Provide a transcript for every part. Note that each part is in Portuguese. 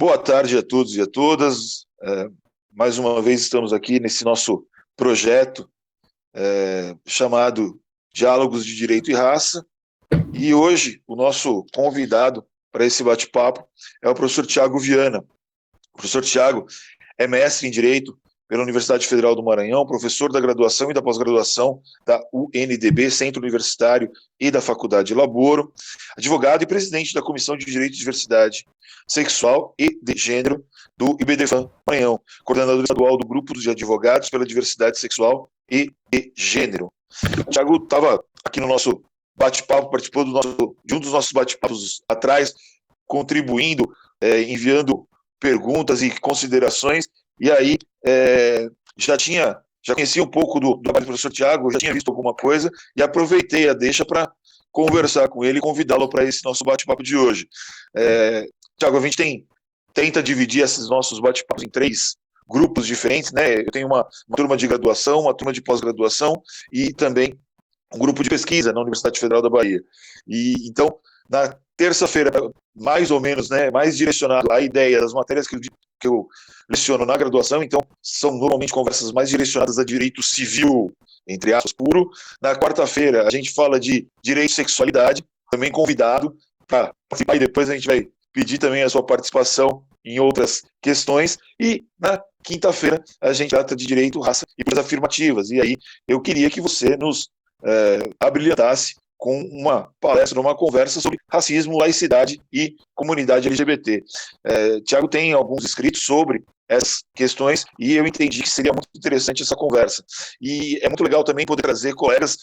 Boa tarde a todos e a todas. Mais uma vez estamos aqui nesse nosso projeto chamado Diálogos de Direito e Raça. E hoje o nosso convidado para esse bate-papo é o professor Tiago Viana. O professor Tiago é mestre em Direito pela Universidade Federal do Maranhão, professor da graduação e da pós-graduação da UNDB, Centro Universitário e da Faculdade Laboro, advogado e presidente da Comissão de Direito e Diversidade Sexual e de Gênero do IBDFAM Maranhão, coordenador estadual do Grupo de Advogados pela Diversidade Sexual e de Gênero. O Tiago estava aqui no nosso bate-papo, participou de um dos nossos bate-papos atrás, contribuindo, enviando perguntas e considerações, e aí já conhecia um pouco do trabalho do professor Tiago, já tinha visto alguma coisa, e aproveitei a deixa para conversar com ele e convidá-lo para esse nosso bate-papo de hoje. Tiago, a gente tenta dividir esses nossos bate-papos em 3 grupos diferentes, né? Eu tenho uma turma de graduação, uma turma de pós-graduação e também um grupo de pesquisa na Universidade Federal da Bahia. E então, na terça-feira, mais ou menos, né, mais direcionado à ideia das matérias que eu leciono na graduação, então são normalmente conversas mais direcionadas a direito civil, entre aspas, puro. Na quarta-feira, a gente fala de direito e sexualidade, também convidado para participar, e depois a gente vai pedir também a sua participação em outras questões. E na quinta-feira, a gente trata de direito, raça e políticas afirmativas. E aí eu queria que você nos abrilhantasse com uma palestra, uma conversa sobre racismo, laicidade e comunidade LGBT. Tiago tem alguns escritos sobre essas questões e eu entendi que seria muito interessante essa conversa. E é muito legal também poder trazer colegas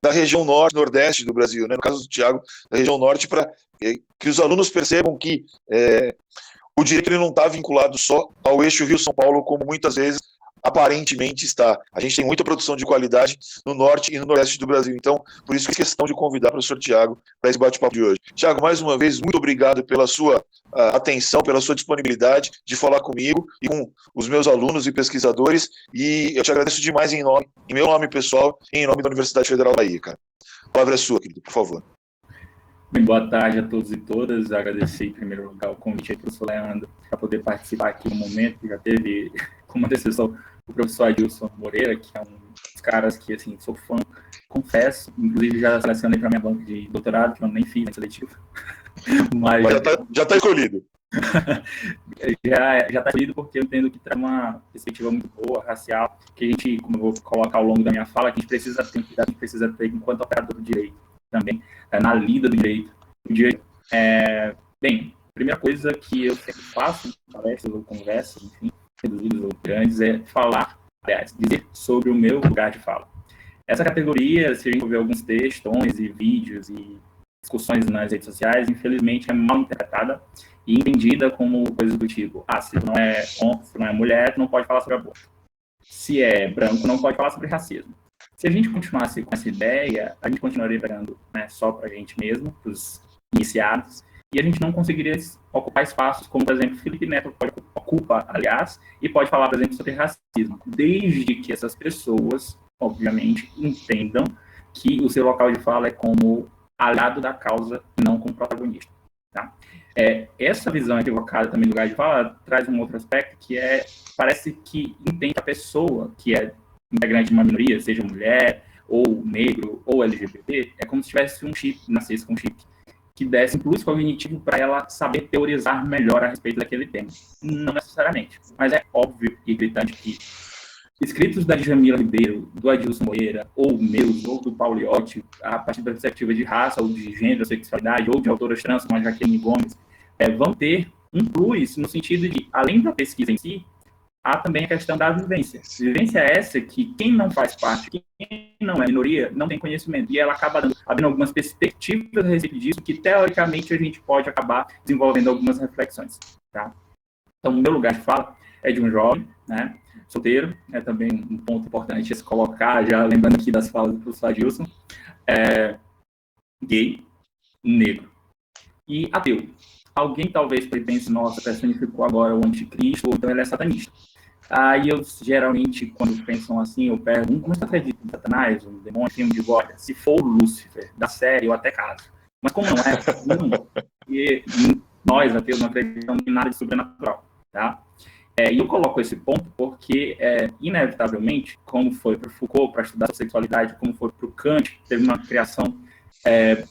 da região norte, nordeste do Brasil, né? No caso do Tiago, da região norte, para que os alunos percebam que o direito ele não está vinculado só ao eixo Rio-São Paulo, como muitas vezes aparentemente está. A gente tem muita produção de qualidade no norte e no nordeste do Brasil. Então, por isso que é questão de convidar o professor Tiago para esse bate-papo de hoje. Tiago, mais uma vez, muito obrigado pela sua atenção, pela sua disponibilidade de falar comigo e com os meus alunos e pesquisadores. E eu te agradeço demais em meu nome pessoal e em nome da Universidade Federal da Bahia, cara. A palavra é sua, querido, por favor. Bem, boa tarde a todos e todas. Agradecer, em primeiro lugar, o convite aí para o professor Leandro para poder participar aqui no momento. Já teve como antecessor o professor Adilson Moreira, que é um dos caras que, assim, sou fã, confesso. Inclusive, já selecionei para minha banca de doutorado, que eu nem fiz na seletiva. Mas já está escolhido. já está escolhido porque eu entendo que traz uma perspectiva muito boa, racial, que a gente, como eu vou colocar ao longo da minha fala, que a gente precisa ter, que a gente precisa ter enquanto operador do direito também, na lida do direito. O direito bem, a primeira coisa que eu sempre faço em palestras ou conversas, enfim, reduzidas ou grandes, é falar, aliás, dizer sobre o meu lugar de fala. Essa categoria, se a gente ver alguns textões e vídeos e discussões nas redes sociais, infelizmente é mal interpretada e entendida como coisa do tipo, se não é homem, se não é mulher, não pode falar sobre aborto. Se é branco, não pode falar sobre racismo. Se a gente continuasse com essa ideia, a gente continuaria pegando, né, só para a gente mesmo, para os iniciados, e a gente não conseguiria ocupar espaços como, por exemplo, Felipe Neto ocupa, aliás, e pode falar, por exemplo, sobre racismo, desde que essas pessoas, obviamente, entendam que o seu local de fala é como aliado da causa e não como protagonista. Tá? Essa visão equivocada também do lugar de fala traz um outro aspecto que parece que entende a pessoa que é integrante de uma minoria, seja mulher, ou negro, ou LGBT, é como se tivesse um chip, nascesse com um chip, que desse impulso cognitivo para ela saber teorizar melhor a respeito daquele tema. Não necessariamente, mas é óbvio e gritante que escritos da Djamila Ribeiro, do Adilson Moreira, ou meus, ou do Pauliotti, a partir da perspectiva de raça, ou de gênero, sexualidade, ou de autoras trans, como a Jaqueline Gomes, vão ter um plus no sentido de, além da pesquisa em si, há também a questão da vivência. Vivência é essa que quem não faz parte, quem não é minoria, não tem conhecimento. E ela acaba abrindo algumas perspectivas a respeito disso, que teoricamente a gente pode acabar desenvolvendo algumas reflexões. Tá? Então, o meu lugar de fala é de um jovem, né, solteiro, é também um ponto importante a se colocar, já lembrando aqui das falas do professor Adilson, gay, negro e ateu. Alguém talvez pense, nossa, personificou agora o anticristo, ou então ele é satanista. Aí eu, geralmente, quando pensam assim, eu pergunto, como você acredita em Satanás, um demônio, filme de olha, se for o Lúcifer, da série, eu até caso. Mas como não é, não. E nós, ateus, não acreditamos em nada de sobrenatural, tá? E eu coloco esse ponto porque, inevitavelmente, como foi para Foucault, para estudar a sexualidade, como foi para o Kant, teve uma criação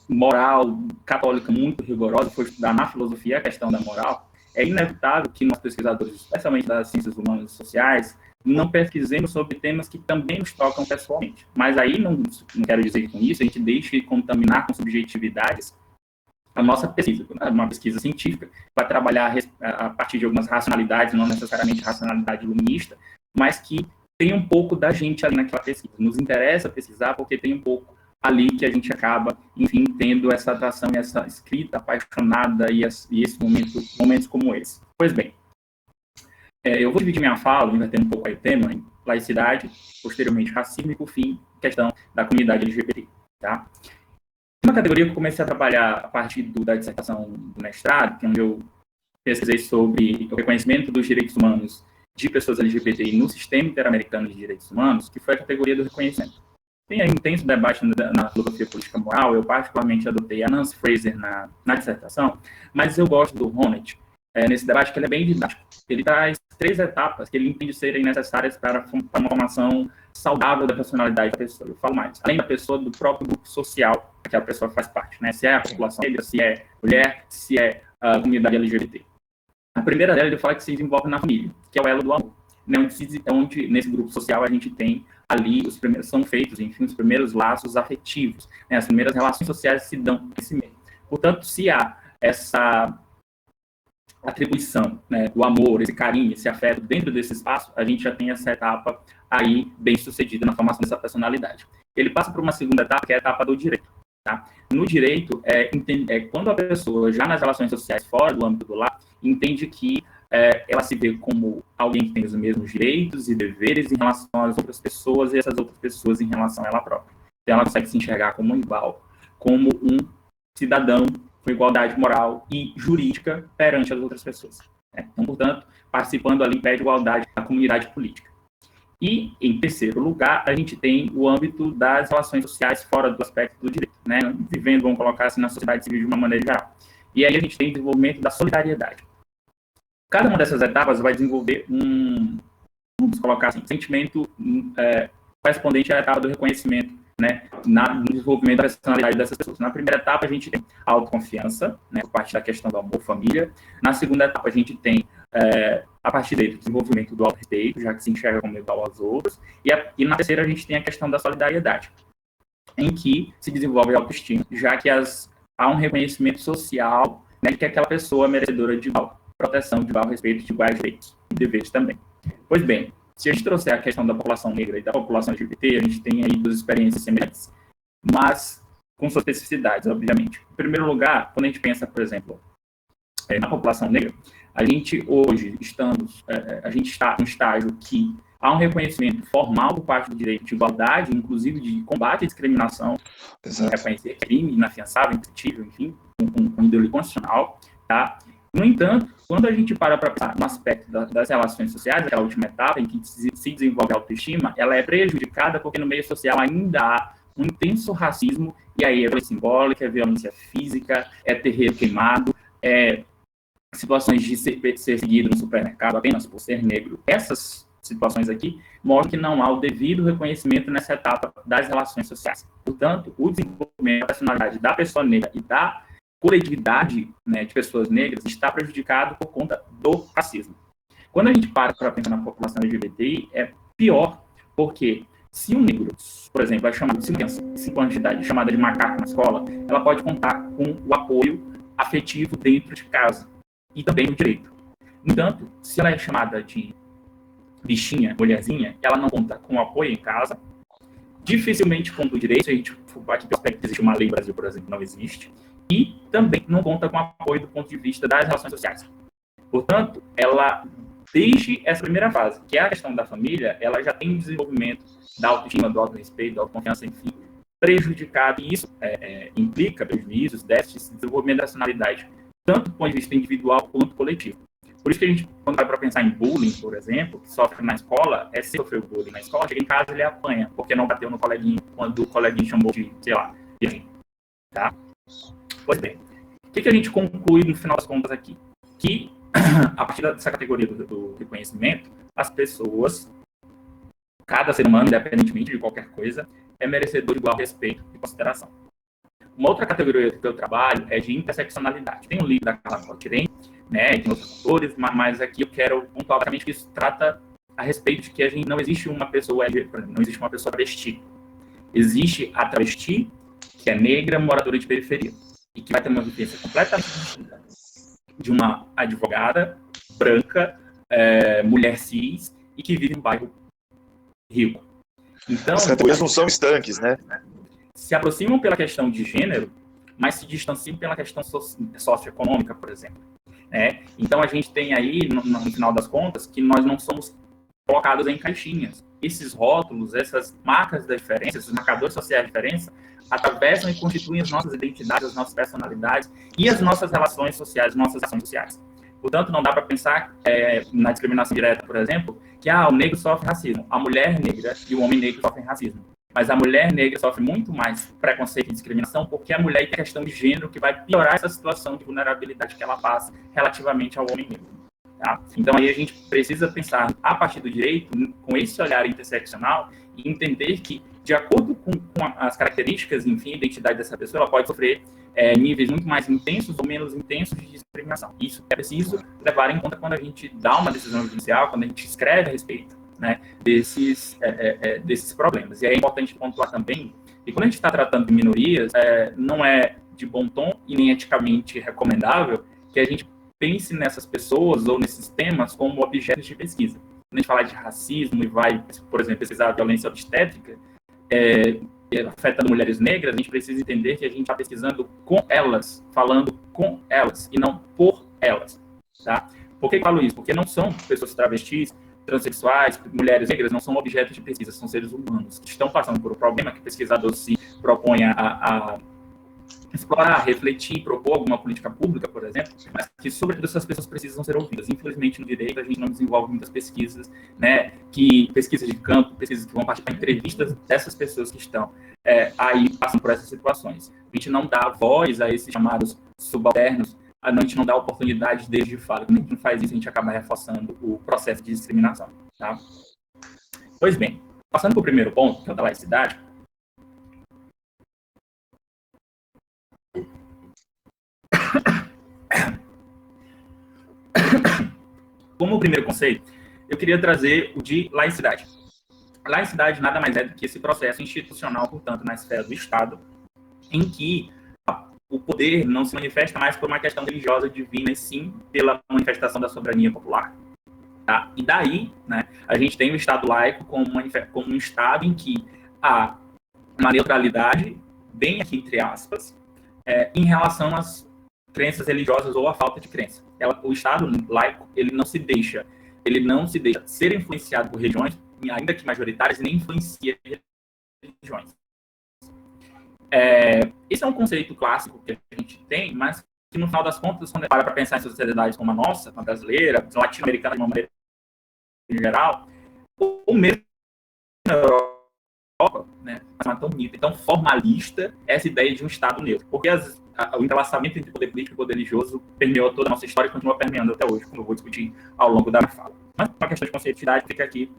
moral católica muito rigorosa, foi estudar na filosofia a questão da moral, é inevitável que nós pesquisadores, especialmente das ciências humanas e sociais, não pesquisemos sobre temas que também nos tocam pessoalmente. Mas aí não quero dizer que com isso a gente deixe de contaminar com subjetividades a nossa pesquisa, uma pesquisa científica, vai trabalhar a partir de algumas racionalidades, não necessariamente racionalidade iluminista, mas que tem um pouco da gente ali naquela pesquisa. Nos interessa pesquisar porque tem um pouco ali que a gente acaba, enfim, tendo essa atração e essa escrita apaixonada e esse momentos como esse. Pois bem, eu vou dividir minha fala, invertendo um pouco aí o tema, em laicidade, posteriormente racismo e, por fim, questão da comunidade LGBT, tá? Uma categoria que eu comecei a trabalhar a partir da dissertação do mestrado, que é onde eu pesquisei sobre o reconhecimento dos direitos humanos de pessoas LGBTI no sistema interamericano de direitos humanos, que foi a categoria do reconhecimento. Tem aí um intenso debate na filosofia política moral, eu particularmente adotei a Nancy Fraser na dissertação, mas eu gosto do Honneth nesse debate, que ele é bem didático. Ele traz 3 etapas que ele entende serem necessárias para uma formação saudável da personalidade da pessoa. Eu falo mais, além da pessoa, do próprio grupo social que aquela pessoa faz parte, né? Se é a população negra, se é mulher, se é a comunidade LGBT. A primeira dela, ele fala que se desenvolve na família, que é o elo do amor, né? Onde nesse grupo social a gente tem ali são feitos, enfim, os primeiros laços afetivos, né? As primeiras relações sociais se dão nesse meio. Portanto, se há essa atribuição, né, do amor, esse carinho, esse afeto dentro desse espaço, a gente já tem essa etapa aí bem sucedida na formação dessa personalidade. Ele passa por uma segunda etapa, que é a etapa do direito. Tá? No direito, quando a pessoa, já nas relações sociais fora do âmbito do lar, entende que ela se vê como alguém que tem os mesmos direitos e deveres em relação às outras pessoas e essas outras pessoas em relação a ela própria. Então, ela consegue se enxergar como um igual, como um cidadão com igualdade moral e jurídica perante as outras pessoas. Né? Então, portanto, participando ali em pé de igualdade da comunidade política. E, em terceiro lugar, a gente tem o âmbito das relações sociais fora do aspecto do direito, né? Vivendo, vamos colocar assim, na sociedade civil de uma maneira geral. E aí a gente tem o desenvolvimento da solidariedade. Cada uma dessas etapas vai desenvolver vamos colocar assim, sentimento correspondente à etapa do reconhecimento, né, no desenvolvimento da personalidade dessas pessoas. Na primeira etapa, a gente tem a autoconfiança, né, por parte da questão do amor, família. Na segunda etapa, a gente tem, a partir daí, o desenvolvimento do autorrespeito, já que se enxerga como igual aos outros. E na terceira, a gente tem a questão da solidariedade, em que se desenvolve a autoestima, já que há um reconhecimento social, né, que aquela pessoa é merecedora de igual proteção, de igual respeito, de iguais direitos e deveres também. Pois bem, se a gente trouxer a questão da população negra e da população LGBT, a gente tem aí 2 experiências semelhantes, mas com suas especificidades, obviamente. Em primeiro lugar, quando a gente pensa, por exemplo, na população negra, a gente hoje a gente está em um estágio que há um reconhecimento formal por parte do direito de igualdade, inclusive de combate à discriminação, reconhecer crime inafiançável, imprescritível, enfim, com índole constitucional, tá? No entanto, quando a gente para pensar no aspecto das relações sociais, aquela última etapa em que se desenvolve a autoestima, ela é prejudicada porque no meio social ainda há um intenso racismo, e aí é violência simbólica, é violência física, é terreiro queimado, situações de ser seguido no supermercado apenas por ser negro. Essas situações aqui mostram que não há o devido reconhecimento nessa etapa das relações sociais. Portanto, o desenvolvimento da personalidade da pessoa negra e da coletividade, né, de pessoas negras está prejudicado por conta do racismo. Quando a gente para pensar na população LGBTI, é pior, porque se um negro, por exemplo, é chamado de 5 anos de idade, chamada de macaco na escola, ela pode contar com o apoio afetivo dentro de casa e também o direito. No entanto, se ela é chamada de bichinha, mulherzinha, ela não conta com o apoio em casa, dificilmente conta o direito, se a gente for aqui pelo aspecto que existe uma lei no Brasil, por exemplo, não existe, e também não conta com apoio do ponto de vista das relações sociais. Portanto, ela, desde essa primeira fase, que é a questão da família, ela já tem um desenvolvimento da autoestima, do autorrespeito, da autoconfiança, enfim, prejudicado, e isso implica prejuízos, déficits, desenvolvimento da personalidade, tanto do ponto de vista individual quanto coletivo. Por isso que a gente, quando vai para pensar em bullying, por exemplo, que sofre na escola, se sofreu bullying na escola, chega em casa ele apanha, porque não bateu no coleguinha quando o coleguinha chamou de, sei lá, de tá? Pois bem, que a gente conclui no final das contas aqui? Que, a partir dessa categoria do reconhecimento, as pessoas, cada ser humano, independentemente de qualquer coisa, é merecedor de igual respeito e consideração. Uma outra categoria que eu trabalho é de interseccionalidade. Tem um livro da Carla Cotirene, né, tem outros autores, mas aqui eu quero pontuar basicamente que isso trata a respeito de que não existe uma pessoa, por exemplo, não existe uma pessoa travesti. Existe a travesti, que é negra, moradora de periferia, e que vai ter uma vivência completamente distinta de uma advogada branca, mulher cis, e que vive em um bairro rico. Então, as categorias não são estanques, né? Se aproximam pela questão de gênero, mas se distanciam pela questão socioeconômica, por exemplo. Então, a gente tem aí, no final das contas, que nós não somos colocados em caixinhas. Esses rótulos, essas marcas da diferença, esses marcadores sociais de diferença, atravessam e constituem as nossas identidades, as nossas personalidades e as nossas relações sociais, nossas ações sociais. Portanto, não dá para pensar na discriminação direta, por exemplo, que o negro sofre racismo, a mulher negra e o homem negro sofrem racismo. Mas a mulher negra sofre muito mais preconceito e discriminação porque a mulher tem questão de gênero que vai piorar essa situação de vulnerabilidade que ela passa relativamente ao homem negro. Tá? Então, aí a gente precisa pensar, a partir do direito, com esse olhar interseccional, e entender que, de acordo com as características, enfim, a identidade dessa pessoa, ela pode sofrer níveis muito mais intensos ou menos intensos de discriminação. Isso é preciso levar em conta quando a gente dá uma decisão judicial, quando a gente escreve a respeito, né, desses problemas. E é importante pontuar também que, quando a gente está tratando de minorias, não é de bom tom e nem eticamente recomendável que a gente pense nessas pessoas ou nesses temas como objetos de pesquisa. Quando a gente fala de racismo e vai, por exemplo, pesquisar a violência obstétrica, afetando mulheres negras, a gente precisa entender que a gente está pesquisando com elas, falando com elas, e não por elas. Tá? Por que eu falo isso? Porque não são pessoas travestis, transexuais, mulheres negras, não são objetos de pesquisa, são seres humanos que estão passando por um problema que o pesquisador se propõe a explorar, refletir, propor alguma política pública, por exemplo, mas que, sobretudo, essas pessoas precisam ser ouvidas. Infelizmente, no direito, a gente não desenvolve muitas pesquisas, né, pesquisas de campo, pesquisas que vão partir para entrevistas dessas pessoas que estão aí passando por essas situações. A gente não dá voz a esses chamados subalternos, a gente não dá oportunidade deles de fala. Quando a gente não faz isso, a gente acaba reforçando o processo de discriminação. Tá? Pois bem, passando para o primeiro ponto, que é o da laicidade, como primeiro conceito, eu queria trazer o de laicidade. Laicidade nada mais é do que esse processo institucional, portanto, na esfera do Estado, em que o poder não se manifesta mais por uma questão religiosa divina, e sim pela manifestação da soberania popular. Tá? E daí, né, a gente tem o Estado laico como um Estado em que há uma neutralidade, bem aqui entre aspas, em relação às crenças religiosas ou à falta de crença. O Estado laico, ele não se deixa ser influenciado por religiões, ainda que majoritárias, e nem influencia religiões. Esse é um conceito clássico que a gente tem, mas que, no final das contas, quando para pensar em sociedades como a nossa, a brasileira, a latino-americana de uma maneira em geral, ou mesmo na Europa, né, mas não é tão bonita, tão formalista essa ideia de um Estado neutro. Porque o entrelaçamento entre poder político e poder religioso permeou toda a nossa história e continua permeando até hoje, como eu vou discutir ao longo da minha fala. Mas, uma questão de conceitualidade, fica aqui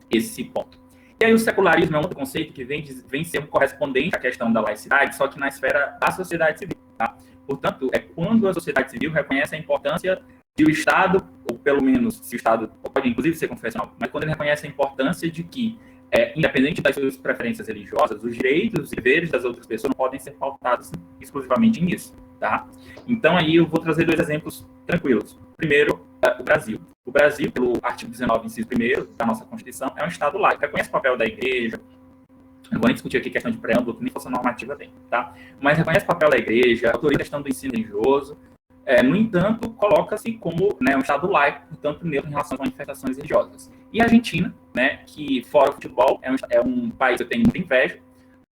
esse ponto. E aí o secularismo é um outro conceito que vem ser um correspondente à questão da laicidade, só que na esfera da sociedade civil. Tá? Portanto, é quando a sociedade civil reconhece a importância de o Estado, ou pelo menos, se o Estado pode inclusive ser confessional, mas quando ele reconhece a importância de que, independente das suas preferências religiosas, os direitos e deveres das outras pessoas não podem ser pautados exclusivamente nisso. Tá? Então, aí eu vou trazer dois exemplos tranquilos. Primeiro, o Brasil. O Brasil, pelo artigo 19, inciso 1º da nossa Constituição, é um Estado laico. Reconhece o papel da igreja. Não vou nem discutir aqui questão de preâmbulo, que nem força normativa tem. Tá? Mas reconhece o papel da igreja, autoriza a questão do ensino religioso. No entanto, coloca-se como, né, um Estado laico, portanto, neutro em relação às manifestações religiosas. E a Argentina, né, que fora o futebol, é um país que eu tenho muita inveja,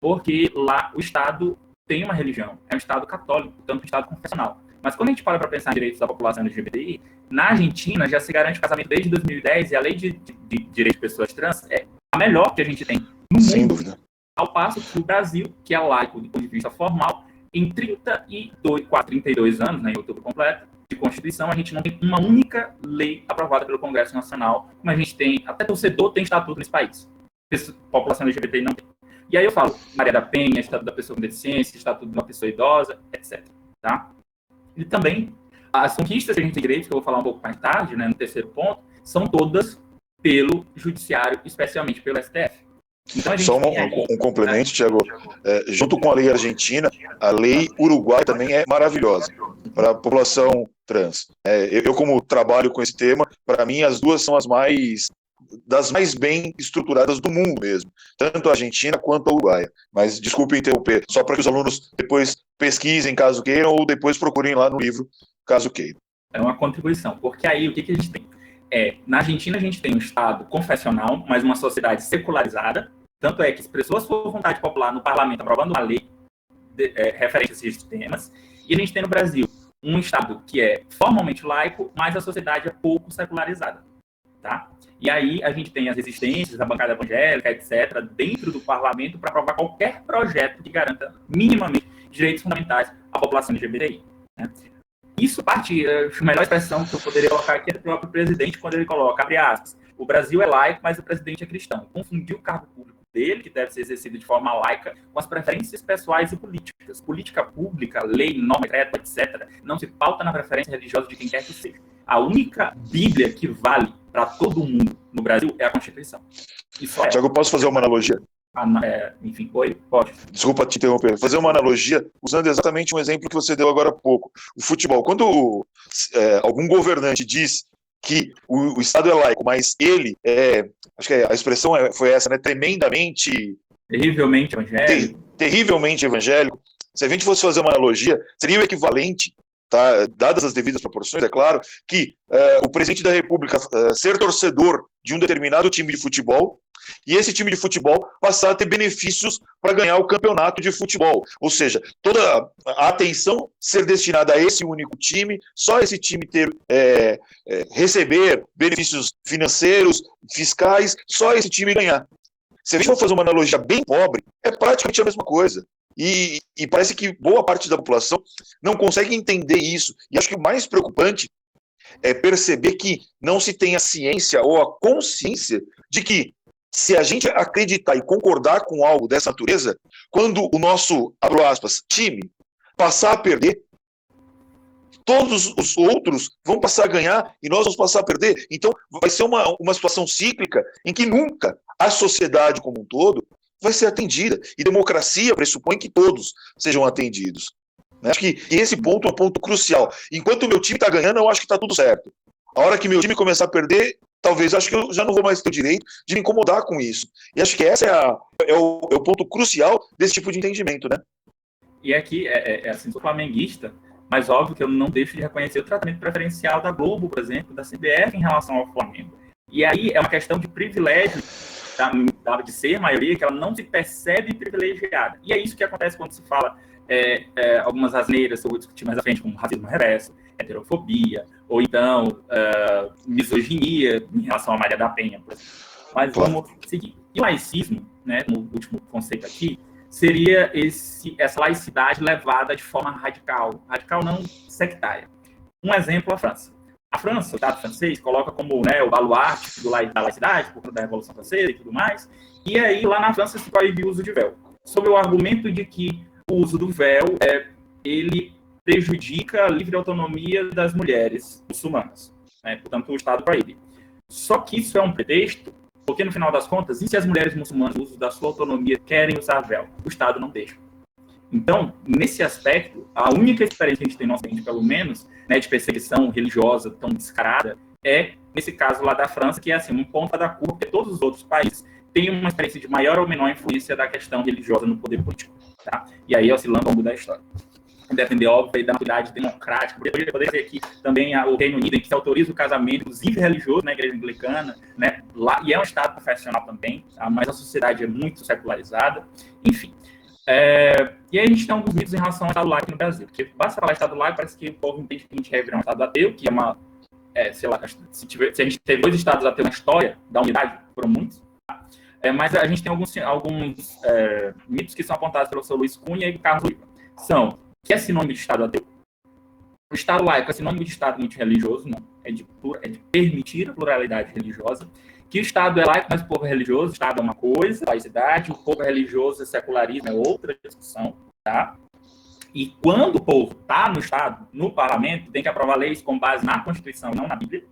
porque lá o Estado tem uma religião, é um Estado católico, portanto, um Estado confessional. Mas quando a gente para pensar em direitos da população LGBTI, na Argentina já se garante o casamento desde 2010 e a lei de direitos de pessoas trans é a melhor que a gente tem no mundo. Sem dúvida. Ao passo que o Brasil, que é laico do ponto de vista formal, em 32, quase 32 anos, né, em outubro completo, de Constituição, a gente não tem uma única lei aprovada pelo Congresso Nacional, como a gente tem, até torcedor tem estatuto nesse país. População LGBT não tem. E aí eu falo, Maria da Penha, Estatuto da Pessoa com Deficiência, Estatuto de uma Pessoa Idosa, etc. Tá? E também, as conquistas que a gente tem direito, que eu vou falar um pouco mais tarde, né, no terceiro ponto, são todas pelo Judiciário, especialmente pelo STF. Então, só um complemento, Thiago. Junto com a lei argentina, a lei uruguaia também é maravilhosa para a população trans. Eu, como trabalho com esse tema, para mim as duas são das mais bem estruturadas do mundo mesmo, tanto a Argentina quanto a Uruguaia. Mas desculpe interromper, só para que os alunos depois pesquisem caso queiram ou depois procurem lá no livro caso queiram. É uma contribuição, porque aí o que a gente tem? Na Argentina a gente tem um Estado confessional, mas uma sociedade secularizada, tanto é que expressou a sua vontade popular no parlamento, aprovando uma lei referente a esses temas, e a gente tem no Brasil um Estado que é formalmente laico, mas a sociedade é pouco secularizada. Tá? E aí a gente tem as resistências da bancada evangélica, etc., dentro do parlamento para aprovar qualquer projeto que garanta minimamente direitos fundamentais à população LGBTI. Né? Isso parte, a melhor expressão que eu poderia colocar aqui é do próprio presidente, quando ele coloca, abre aspas, o Brasil é laico, mas o presidente é cristão. Confundiu o cargo público dele, que deve ser exercido de forma laica, com as preferências pessoais e políticas. Política pública, lei, norma, decreto, etc., não se pauta na preferência religiosa de quem quer que seja. A única Bíblia que vale para todo mundo no Brasil é a Constituição. Tiago, posso fazer uma analogia? Enfim, pode. Desculpa te interromper. Fazer uma analogia usando exatamente um exemplo que você deu agora há pouco. O futebol. Quando algum governante diz que o Estado é laico, mas ele acho que a expressão foi essa, né? Terrivelmente evangélico. Terrivelmente evangélico. Se a gente fosse fazer uma analogia, seria o equivalente, tá, dadas as devidas proporções, é claro, que o presidente da República ser torcedor de um determinado time de futebol e esse time de futebol passar a ter benefícios para ganhar o campeonato de futebol. Ou seja, toda a atenção ser destinada a esse único time, só esse time receber benefícios financeiros, fiscais, só esse time ganhar. Se a gente for fazer uma analogia bem pobre, é praticamente a mesma coisa. E parece que boa parte da população não consegue entender isso. E acho que o mais preocupante é perceber que não se tem a ciência ou a consciência de que, se a gente acreditar e concordar com algo dessa natureza, quando o nosso, abro aspas, time passar a perder, todos os outros vão passar a ganhar e nós vamos passar a perder. Então vai ser uma situação cíclica em que nunca a sociedade como um todo vai ser atendida. E democracia pressupõe que todos sejam atendidos. Acho que esse ponto é um ponto crucial. Enquanto o meu time está ganhando, eu acho que está tudo certo. A hora que meu time começar a perder, talvez acho que eu já não vou mais ter o direito de me incomodar com isso. E acho que esse é o ponto crucial desse tipo de entendimento, né? E aqui, assim, sou flamenguista, mas óbvio que eu não deixo de reconhecer o tratamento preferencial da Globo, por exemplo, da CBF em relação ao Flamengo. E aí é uma questão de privilégio de ser maioria, que ela não se percebe privilegiada. E é isso que acontece quando se fala algumas asneiras, que eu vou discutir mais à frente, como racismo reverso, heterofobia, ou então misoginia em relação a Maria da Penha, por exemplo. Mas vamos seguir. E o laicismo, né, no último conceito aqui, seria essa laicidade levada de forma radical não sectária. Um exemplo, a França. A França, o Estado francês, coloca como, né, o baluarte da laicidade, por conta da Revolução Francesa e tudo mais, e aí lá na França se proíbe o uso de véu, sob o argumento de que o uso do véu ele prejudica a livre autonomia das mulheres muçulmanas, né? Portanto o Estado proíbe. Só que isso é um pretexto, porque no final das contas, e se as mulheres muçulmanas, no uso da sua autonomia, querem usar véu? O Estado não deixa. Então, nesse aspecto, a única experiência que a gente tem no Ocidente, pelo menos, né, de perseguição religiosa tão descarada, é, nesse caso lá da França, que é assim, um ponta da curva, porque todos os outros países têm uma experiência de maior ou menor influência da questão religiosa no poder político. Tá? E aí, oscilando ao longo da história. Depender, óbvio, da maturidade democrática. Poderia dizer aqui também o Reino Unido, em que se autoriza o casamento, inclusive religioso, na igreja anglicana, né? Lá, e é um Estado confessional também, tá? Mas a sociedade é muito secularizada. Enfim. E aí a gente tem alguns mitos em relação ao Estado laico no Brasil. Porque basta falar Estado laico, parece que o povo entende que a gente revirar um Estado ateu, que é uma... sei lá, se a gente teve 2 Estados ateus na história da unidade, foram muitos. Tá? Mas a gente tem alguns mitos que são apontados pelo professor Luiz Cunha e Carlos Oliva. que é sinônimo de Estado ateu. O Estado laico é sinônimo de Estado multirreligioso, não. É de permitir a pluralidade religiosa. Que o Estado é laico, mas o povo é religioso. O Estado é uma coisa, laicidade. O povo é religioso, secularismo é outra discussão, tá? E quando o povo está no Estado, no parlamento, tem que aprovar leis com base na Constituição, não na Bíblia.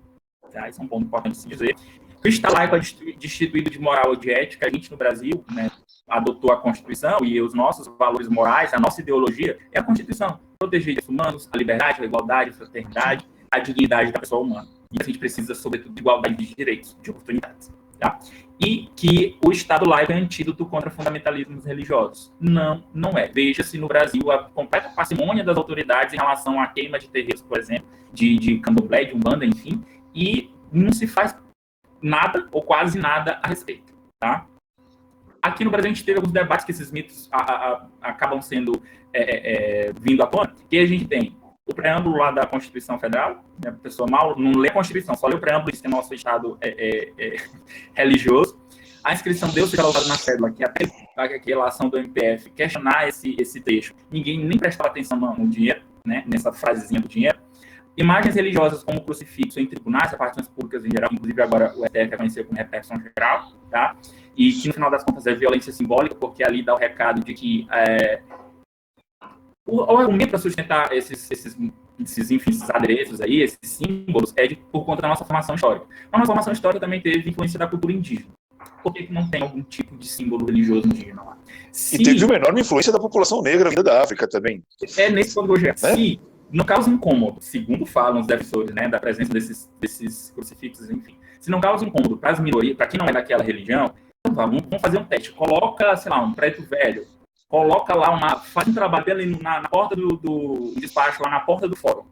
Tá? Isso é um ponto importante de se dizer. O Estado laico é destituído de moral ou de ética. A gente, no Brasil, né, adotou a Constituição e os nossos valores morais, a nossa ideologia é a Constituição. Proteger os humanos, a liberdade, a igualdade, a fraternidade, a dignidade da pessoa humana. E a gente precisa, sobretudo, de igualdade de direitos, de oportunidades. Tá? E que o Estado laico é antídoto contra fundamentalismos religiosos. Não, não é. Veja-se no Brasil a completa parcimônia das autoridades em relação à queima de terreiros, por exemplo, de candomblé, de umbanda, enfim, e não se faz nada ou quase nada a respeito. Tá? Aqui no Brasil a gente teve alguns debates que esses mitos acabam sendo vindo à tona, que a gente tem o preâmbulo lá da Constituição Federal, né, a pessoa mal não lê a Constituição, só lê o preâmbulo e diz que nosso Estado é religioso. A inscrição deu seja usada na cédula, que até aquela ação do MPF questionar esse trecho, ninguém nem prestava atenção no dinheiro, né, nessa frasezinha do dinheiro. Imagens religiosas como crucifixo em tribunais, repartições públicas em geral, inclusive agora o STF vai conhecer como repartição geral, tá? E que no final das contas é violência simbólica, porque ali dá o recado de que o argumento para sustentar esses adereços aí, esses símbolos, por conta da nossa formação histórica. A nossa formação histórica também teve influência da cultura indígena. Por que não tem algum tipo de símbolo religioso indígena lá? E teve uma enorme influência da população negra vinda da África também. É nesse ponto que eu se não causa incômodo, segundo falam os defensores, né, da presença desses crucifixos, enfim, se não causa incômodo para as minorias, para quem não é daquela religião, então vamos fazer um teste. Coloca, sei lá, um preto velho, coloca lá faz um trabalho ali na porta do despacho, lá na porta do fórum.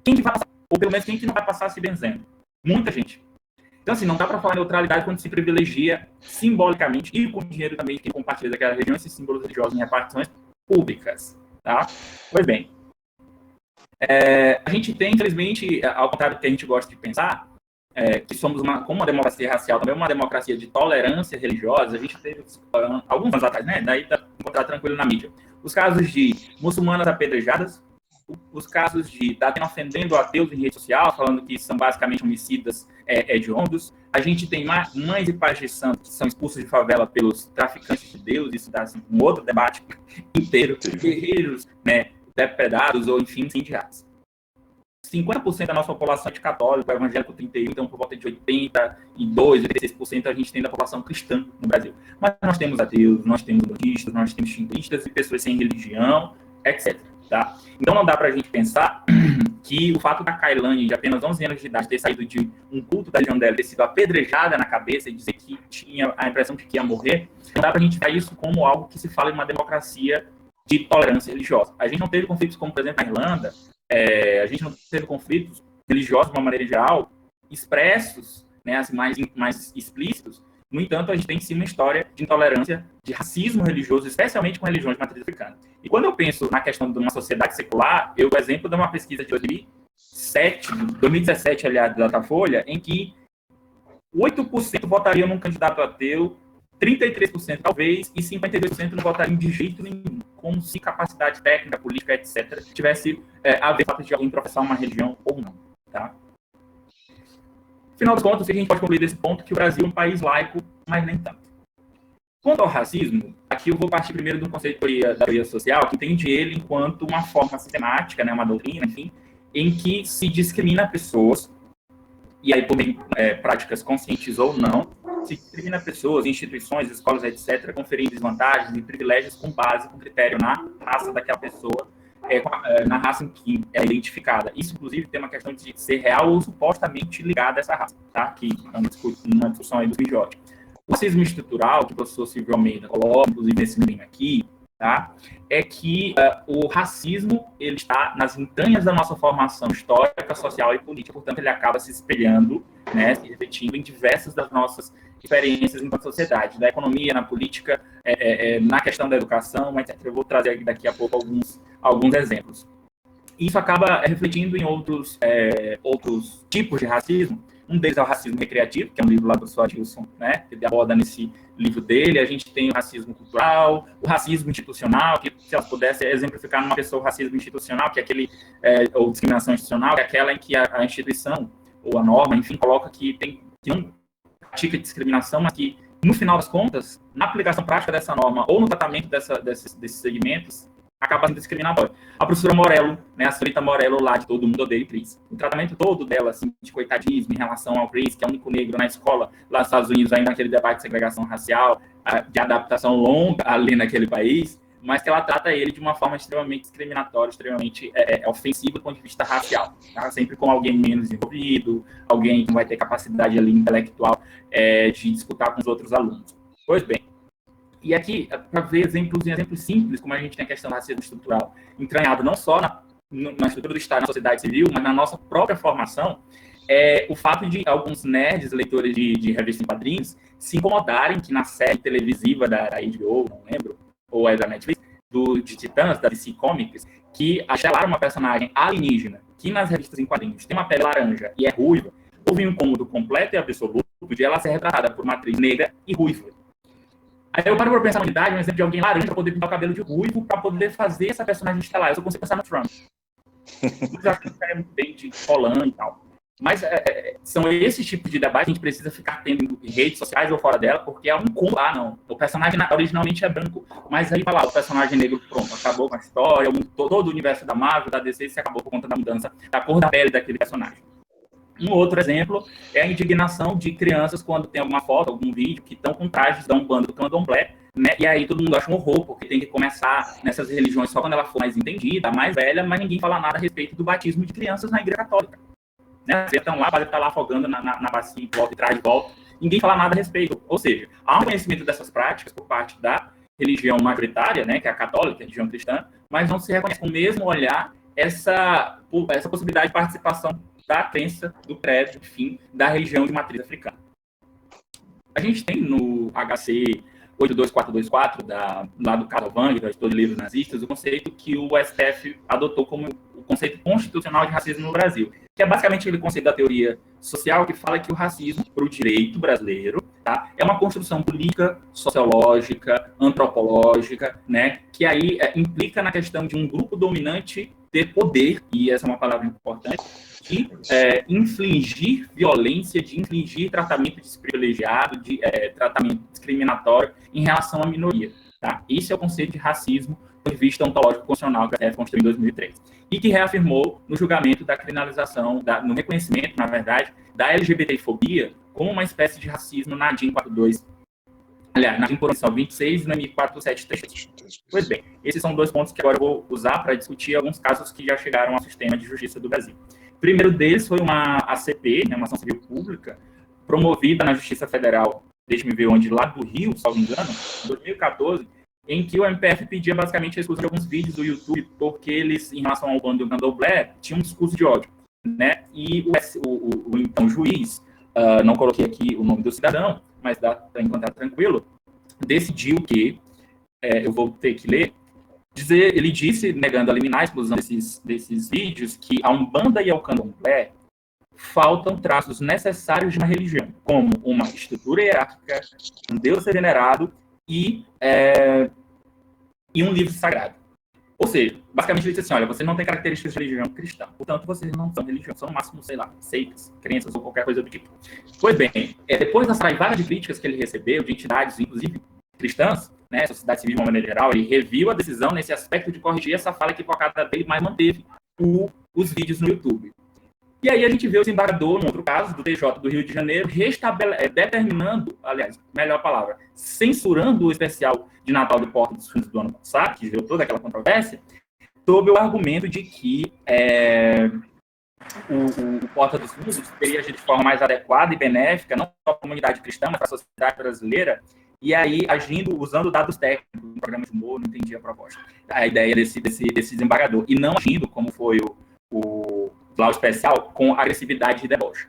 Quem que vai passar? Ou pelo menos quem que não vai passar se benzendo? Muita gente. Então, assim, não dá para falar neutralidade quando se privilegia simbolicamente e com dinheiro também de quem compartilha daquela região esses símbolos religiosos em repartições públicas, tá? Pois bem, a gente tem, infelizmente, ao contrário do que a gente gosta de pensar, que somos como uma democracia racial, também uma democracia de tolerância religiosa. A gente teve, alguns anos atrás, né, daí tá encontrar tranquilo na mídia, os casos de muçulmanas apedrejadas, os casos de Datena ofendendo ateus em rede social, falando que são basicamente homicidas hediondos. A gente tem mães e pais de santos que são expulsos de favela pelos traficantes de Deus, isso dá assim, um outro debate inteiro. Guerreiros, né, depredados ou, enfim, incendiados. 50% da nossa população é de católico, evangélico 31%, então por volta de 82%, 86% a gente tem da população cristã no Brasil. Mas nós temos ateus, nós temos budistas, nós temos shintoístas e pessoas sem religião, etc. Tá? Então não dá para a gente pensar que o fato da Kailane, de apenas 11 anos de idade, ter saído de um culto da religião dela, ter sido apedrejada na cabeça e dizer que tinha a impressão de que ia morrer, não dá para a gente ver isso como algo que se fala em uma democracia de tolerância religiosa. A gente não teve conflitos como, por exemplo, na Irlanda, a gente não teve conflitos religiosos de uma maneira geral expressos, né, assim, mais explícitos. No entanto, a gente tem sim uma história de intolerância, de racismo religioso, especialmente com religiões de matriz africana. E quando eu penso na questão de uma sociedade secular, eu exemplo de uma pesquisa de 2017, aliás, da Datafolha, em que 8% votariam num candidato ateu, 33% talvez, e 52% não votariam de jeito nenhum, como se capacidade técnica, política, etc., tivesse a ver com o fato de alguém professar uma religião ou não. Tá? Afinal de contas, a gente pode concluir desse ponto que o Brasil é um país laico, mas nem tanto. Quanto ao racismo, aqui eu vou partir primeiro do conceito da teoria social, que entende ele enquanto uma forma sistemática, né, uma doutrina, enfim, em que se discrimina pessoas, e aí por meio práticas conscientes ou não, se discrimina pessoas, instituições, escolas, etc., conferindo desvantagens e privilégios com base, com critério na raça daquela pessoa, na raça em que é identificada. Isso, inclusive, tem uma questão de ser real ou supostamente ligada a essa raça, tá? Que é uma discussão aí do Mijote. O racismo estrutural, que o professor Silvio Almeida coloca, inclusive, nesse livro aqui, tá? É que o racismo ele está nas entranhas da nossa formação histórica, social e política, portanto, ele acaba se espelhando, né, se refletindo em diversas das nossas experiências enquanto sociedade, na economia, na política, na questão da educação, etc. Eu vou trazer daqui a pouco alguns exemplos. Isso acaba refletindo em outros tipos de racismo, Um deles é o racismo recreativo, que é um livro lá do Sr. Adilson, né? Ele aborda nesse livro dele. A gente tem o racismo cultural, o racismo institucional, que se eu pudesse exemplificar numa pessoa o racismo institucional, que é aquele, ou discriminação institucional, que é aquela em que a instituição, ou a norma, enfim, coloca que não pratica discriminação, mas que, no final das contas, na aplicação prática dessa norma, ou no tratamento desses segmentos, acaba sendo discriminatório. A professora Morello, né, a senhorita Morello lá de Todo Mundo Odeia o Chris. O tratamento todo dela, assim, de coitadismo em relação ao Chris, que é o único negro na escola, lá nos Estados Unidos, ainda naquele debate de segregação racial, de adaptação longa ali naquele país, mas que ela trata ele de uma forma extremamente discriminatória, extremamente ofensiva do ponto de vista racial. Tá? Sempre com alguém menos desenvolvido, alguém que não vai ter capacidade ali intelectual de disputar com os outros alunos. Pois bem, e aqui, para ver exemplos simples, como a gente tem a questão do racismo estrutural, entranhado não só na estrutura do Estado, na sociedade civil, mas na nossa própria formação, o fato de alguns nerds, leitores de revistas em quadrinhos, se incomodarem que na série televisiva da HBO, não lembro, ou da Netflix, de Titãs, da DC Comics, que acharam uma personagem alienígena, que nas revistas em quadrinhos tem uma pele laranja e é ruiva, houve um incômodo completo e absoluto de ela ser retratada por uma atriz negra e ruiva. Aí eu paro para pensar na unidade, um exemplo de alguém laranja para poder pintar o cabelo de ruivo para poder fazer essa personagem estelar. Eu só consigo pensar no Trump. Mas eu acho que isso é muito bem de Roland e tal. Mas são esses tipos de debate que a gente precisa ficar tendo em redes sociais ou fora dela, porque é um combo. Não. O personagem originalmente é branco, mas aí vai lá, o personagem negro, pronto, acabou com a história, todo o universo da Marvel, da DC, se acabou por conta da mudança da cor da pele daquele personagem. Um outro exemplo é a indignação de crianças quando tem alguma foto, algum vídeo, que estão com trajes da Umbanda do Candomblé, né? E aí todo mundo acha um horror, porque tem que começar nessas religiões só quando ela for mais entendida, mais velha, mas ninguém fala nada a respeito do batismo de crianças na Igreja Católica. Né? Vocês estão lá, o padre está lá afogando na bacia, volta e traz de volta, ninguém fala nada a respeito. Ou seja, há um conhecimento dessas práticas por parte da religião majoritária, né, que é a católica, a religião cristã, mas não se reconhece com o mesmo olhar essa possibilidade de participação da crença, do credo, enfim, da religião de matriz africana. A gente tem no HC 82424, lá do Carl Wang, do editor de livros nazistas, o conceito que o STF adotou como o conceito constitucional de racismo no Brasil, que é basicamente aquele conceito da teoria social que fala que o racismo, para o direito brasileiro, tá, é uma construção política, sociológica, antropológica, né, que aí implica na questão de um grupo dominante ter poder, e essa é uma palavra importante, de infligir violência, de infligir tratamento desprivilegiado, de tratamento discriminatório em relação à minoria. Tá? Esse é o conceito de racismo do vista ontológico constitucional que a STF construiu em 2003. E que reafirmou no julgamento da criminalização, no reconhecimento, na verdade, da LGBTfobia como uma espécie de racismo na DIN 42, aliás, na DIN por 26 e na MI 4733. Pois bem, esses são dois pontos que agora eu vou usar para discutir alguns casos que já chegaram ao sistema de justiça do Brasil. O primeiro deles foi uma ACP, né, uma ação civil pública, promovida na Justiça Federal, deixe-me ver onde, lá do Rio, salvo engano, em 2014, em que o MPF pedia basicamente a exclusão de alguns vídeos do YouTube, porque eles, em relação ao bando do Candomblé, tinham um discurso de ódio. Né? E o então juiz, não coloquei aqui o nome do cidadão, mas dá para encontrar tranquilo, decidiu que, eu vou ter que ler, ele disse, negando a liminar a exclusão desses vídeos, que a Umbanda e ao Candomblé faltam traços necessários de uma religião, como uma estrutura hierárquica, um Deus venerado e um livro sagrado. Ou seja, basicamente ele disse assim, olha, você não tem características de religião cristã, portanto vocês não são religião, são no máximo, sei lá, seitas, crenças ou qualquer coisa do tipo. Pois bem, depois das traivadas de críticas que ele recebeu de entidades, inclusive cristãs, né, sociedade civil de uma maneira geral, ele reviu a decisão nesse aspecto de corrigir essa fala equivocada dele, mas manteve os vídeos no YouTube. E aí a gente vê o desembargador, no outro caso, do TJ do Rio de Janeiro, determinando, aliás, melhor palavra, censurando o especial de Natal do Porta dos Fundos do ano passado, que gerou toda aquela controvérsia, sob o argumento de que o Porta dos Fundos teria agido de forma mais adequada e benéfica, não só para a comunidade cristã, mas para a sociedade brasileira, e aí usando dados técnicos no programa de humor, não entendi a proposta, a ideia desse desembargador, e não agindo como foi o especial, com agressividade e deboche.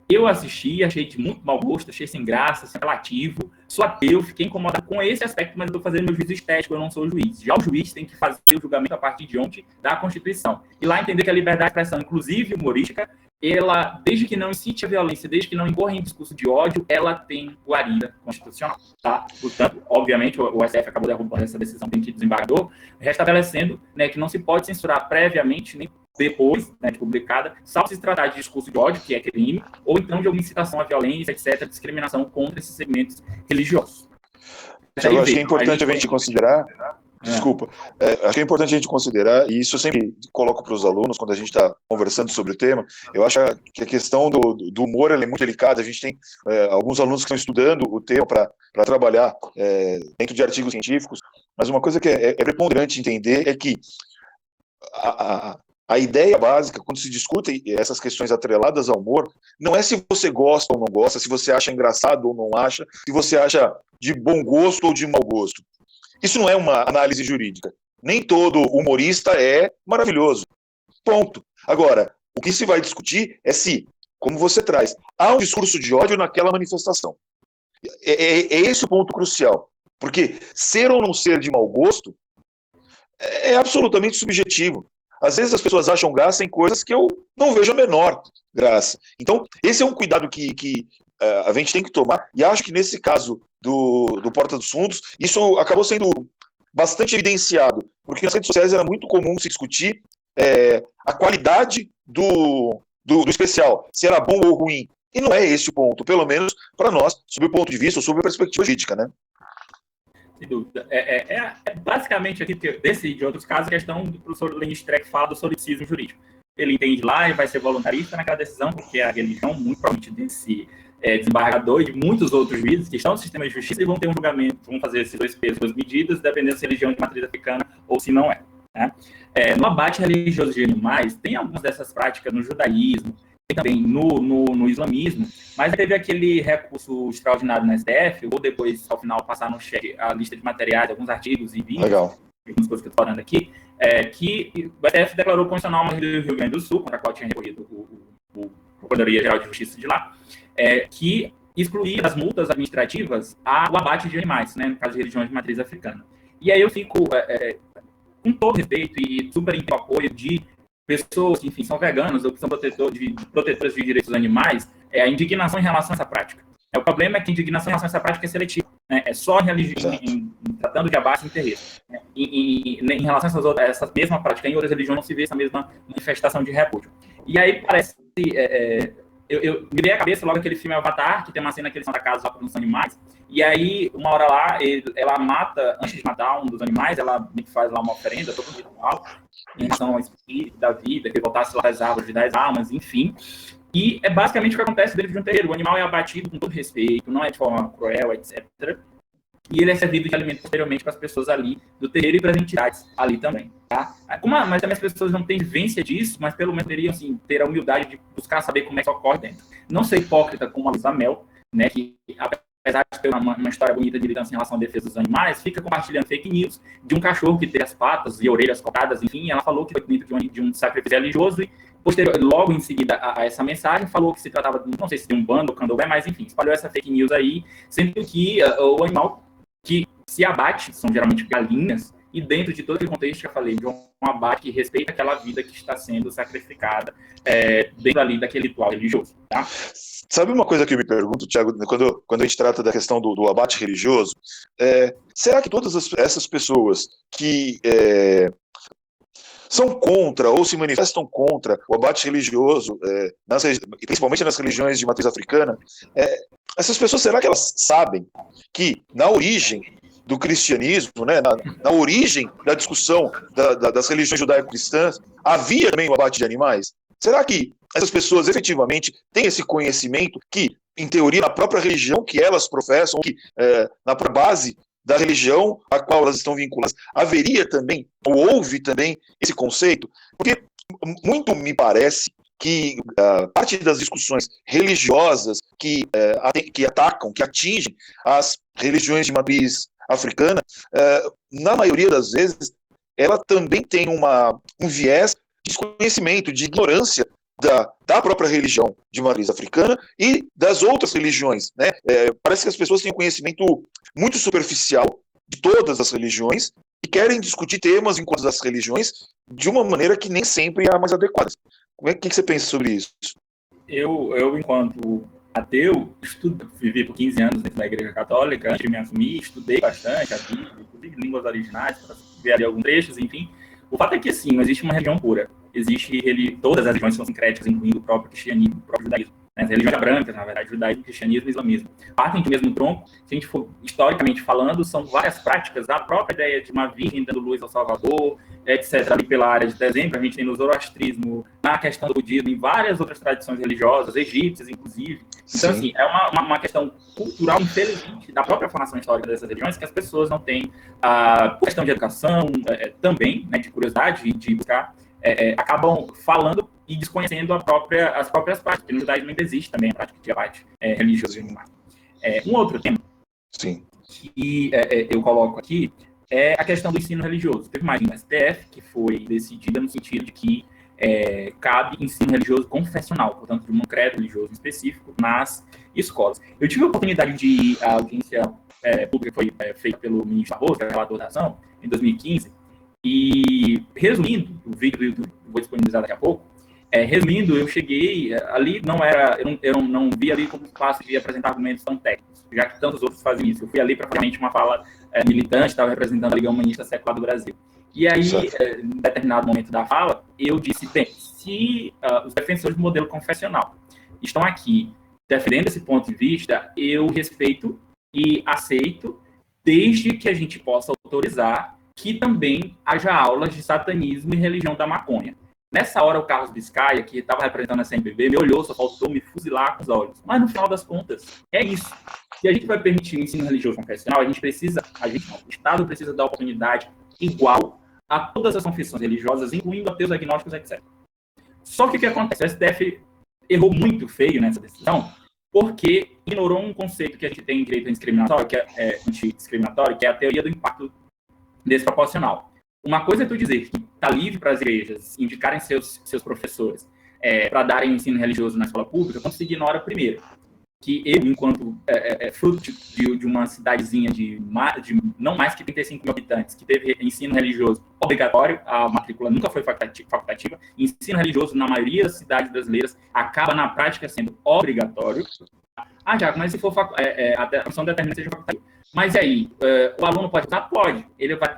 Eu assisti, achei de muito mau gosto, achei sem graça, sem relativo, sou ateu, fiquei incomodado com esse aspecto, mas eu estou fazendo meu juízo estético, eu não sou o juiz. Já o juiz tem que fazer o julgamento a partir de onde da Constituição. E lá entender que a liberdade de expressão, inclusive humorística, ela, desde que não incite a violência, desde que não incorra em discurso de ódio, ela tem guarida constitucional, tá? Portanto, obviamente, o STF acabou derrubando essa decisão do desembargador, restabelecendo, né, que não se pode censurar previamente, nem depois, né, de publicada, salvo se tratar de discurso de ódio, que é crime, ou então de alguma incitação à violência, etc., discriminação contra esses segmentos religiosos. Eu acho que é importante a gente considerar. Desculpa. Acho que é importante a gente considerar, e isso eu sempre coloco para os alunos quando a gente está conversando sobre o tema. Eu acho que a questão do humor é muito delicada. A gente tem alguns alunos que estão estudando o tema para trabalhar dentro de artigos científicos, mas uma coisa que é preponderante entender é que a ideia básica, quando se discute essas questões atreladas ao humor, não é se você gosta ou não gosta, se você acha engraçado ou não acha, se você acha de bom gosto ou de mau gosto. Isso não é uma análise jurídica. Nem todo humorista é maravilhoso. Ponto. Agora, o que se vai discutir é se, como você traz, há um discurso de ódio naquela manifestação. É esse o ponto crucial. Porque ser ou não ser de mau gosto é absolutamente subjetivo. Às vezes as pessoas acham graça em coisas que eu não vejo a menor graça. Então, esse é um cuidado que a gente tem que tomar, e acho que nesse caso do Porta dos Fundos, isso acabou sendo bastante evidenciado, porque nas redes sociais era muito comum se discutir a qualidade do especial, se era bom ou ruim. E não é esse o ponto, pelo menos para nós, sob o ponto de vista, ou sob a perspectiva jurídica, né? Sem dúvida. Basicamente aqui, desse e de outros casos, a questão do professor Lenin Streck fala do solicismo jurídico. Ele entende lá e vai ser voluntarista naquela decisão, porque a religião, muito provavelmente desse desembargador e de muitos outros juízes que estão no sistema de justiça e vão ter um julgamento, vão fazer esses dois pesos, duas medidas, dependendo se a religião é de matriz africana ou se não é. Né? No abate religioso de animais, tem algumas dessas práticas no judaísmo, tem também no islamismo, mas teve aquele recurso extraordinário no STF, ou depois, ao final, passar no chat a lista de materiais, alguns artigos e vídeos, algumas coisas que eu estou falando aqui, que o STF declarou constitucional uma lei do Rio Grande do Sul, contra a qual tinha recorrido o Procuradoria-Geral de Justiça de lá, que excluía das multas administrativas o abate de animais, né, no caso de religiões de matriz africana. E aí eu fico, com todo respeito e super em apoio de pessoas que, enfim, são veganos ou que são protetores de direitos dos animais, a indignação em relação a essa prática. O problema é que a indignação em relação a essa prática é seletiva. Né? É só tratando de abate de interesse. Né? Em relação a essa mesma prática, em outras religiões não se vê essa mesma manifestação de repúdio. E aí parece... eu me dei a cabeça logo aquele filme Avatar, que tem uma cena que eles são atacados lá por uns animais, e aí, uma hora lá, ela mata, antes de matar um dos animais, ela faz lá uma oferenda, todo um ritual, em relação ao espírito da vida, que voltasse lá das árvores das almas, enfim. E é basicamente o que acontece dentro de um terreiro. O animal é abatido com todo respeito, não é de forma cruel, etc. E ele é servido de alimento posteriormente para as pessoas ali do terreiro e para as entidades ali também. Tá? Mas também as pessoas não têm vivência disso, mas pelo menos teriam assim, ter a humildade de buscar saber como é que ocorre dentro. Não ser hipócrita como a Luísa Mel, né, que apesar de ter uma história bonita de liderança em relação à defesa dos animais, fica compartilhando fake news de um cachorro que tem as patas e orelhas cortadas, enfim, ela falou que foi dentro de um sacrifício religioso e logo em seguida a essa mensagem, falou que se tratava, não sei se de um bando ou candomblé, mas enfim, espalhou essa fake news aí, sendo que o animal que se abate são geralmente galinhas, e dentro de todo aquele contexto que eu falei, de um abate que respeita aquela vida que está sendo sacrificada dentro ali daquele ritual religioso. Tá? Sabe uma coisa que eu me pergunto, Thiago, quando a gente trata da questão do abate religioso, será que todas essas pessoas que são contra ou se manifestam contra o abate religioso, principalmente nas religiões de matriz africana, essas pessoas, será que elas sabem que na origem do cristianismo, né, na origem da discussão das religiões judaico-cristãs, havia também o abate de animais? Será que essas pessoas efetivamente têm esse conhecimento que, em teoria, na própria religião que elas professam, que na base da religião a qual elas estão vinculadas, haveria também, ou houve também, esse conceito? Porque muito me parece que parte das discussões religiosas que atacam, que atingem as religiões de matriz africana, na maioria das vezes, ela também tem um viés de desconhecimento, de ignorância da própria religião de matriz africana e das outras religiões. Né? Parece que as pessoas têm um conhecimento muito superficial de todas as religiões e querem discutir temas em das religiões de uma maneira que nem sempre é a mais adequada. O que você pensa sobre isso? enquanto ateu, vivi por 15 anos dentro da Igreja Católica, antes de me assumir, estudei bastante a Bíblia, inclusive línguas originais, para ver ali alguns trechos, enfim. O fato é que, sim, não existe uma religião pura. Todas as religiões são sincréticas, incluindo o próprio cristianismo, o próprio judaísmo. As religiões brancas, na verdade, judaísmo, cristianismo e islamismo. Partem do mesmo tronco, se a gente for historicamente falando, são várias práticas, a própria ideia de uma virgem dando luz ao Salvador, etc. Ali pela área de dezembro, a gente tem no zoroastrismo, na questão do budismo, em várias outras tradições religiosas, egípcias, inclusive. Então, assim, é uma questão cultural, infelizmente, da própria formação histórica dessas religiões, que as pessoas não têm a questão de educação, também, né, de curiosidade, de buscar, acabam falando e desconhecendo as próprias práticas, porque no judaísmo ainda existe também a prática de abate religioso e animal. Um outro tema que eu coloco aqui é a questão do ensino religioso. Teve uma linha no STF que foi decidida no sentido de que cabe ensino religioso confessional, portanto, de um credo religioso específico nas escolas. Eu tive a oportunidade de ir à audiência pública que foi feita pelo ministro Barroso, relator da ação, em 2015, e, resumindo, o vídeo do YouTube, vou disponibilizar daqui a pouco, resumindo, eu cheguei, ali eu não vi ali como espaço de apresentar argumentos tão técnicos, já que tantos outros fazem isso. Eu fui ali para realmente uma fala militante, estava representando a Liga Humanista Secular do Brasil. E aí, em determinado momento da fala, eu disse, bem, se os defensores do modelo confessional estão aqui defendendo esse ponto de vista, eu respeito e aceito, desde que a gente possa autorizar que também haja aulas de satanismo e religião da maconha. Nessa hora, o Carlos Biscaia, que estava representando a CNBB, me olhou, só faltou me fuzilar com os olhos. Mas, no final das contas, é isso. Se a gente vai permitir o ensino religioso confessional, o Estado precisa dar oportunidade igual a todas as confissões religiosas, incluindo ateus, agnósticos, etc. Só que o que acontece? O STF errou muito feio nessa decisão, porque ignorou um conceito que a gente tem em direito antidiscriminatório, que é a teoria do impacto desproporcional. Uma coisa é tu dizer que está livre para as igrejas indicarem seus professores para darem ensino religioso na escola pública, quando se ignora primeiro que eu, enquanto fruto de uma cidadezinha de não mais que 35 mil habitantes, que teve ensino religioso obrigatório, a matrícula nunca foi facultativa, ensino religioso na maioria das cidades brasileiras acaba na prática sendo obrigatório. Jaco, mas se for a profissão determina que seja facultativo. Mas aí, o aluno pode usar? Pode. Ele vai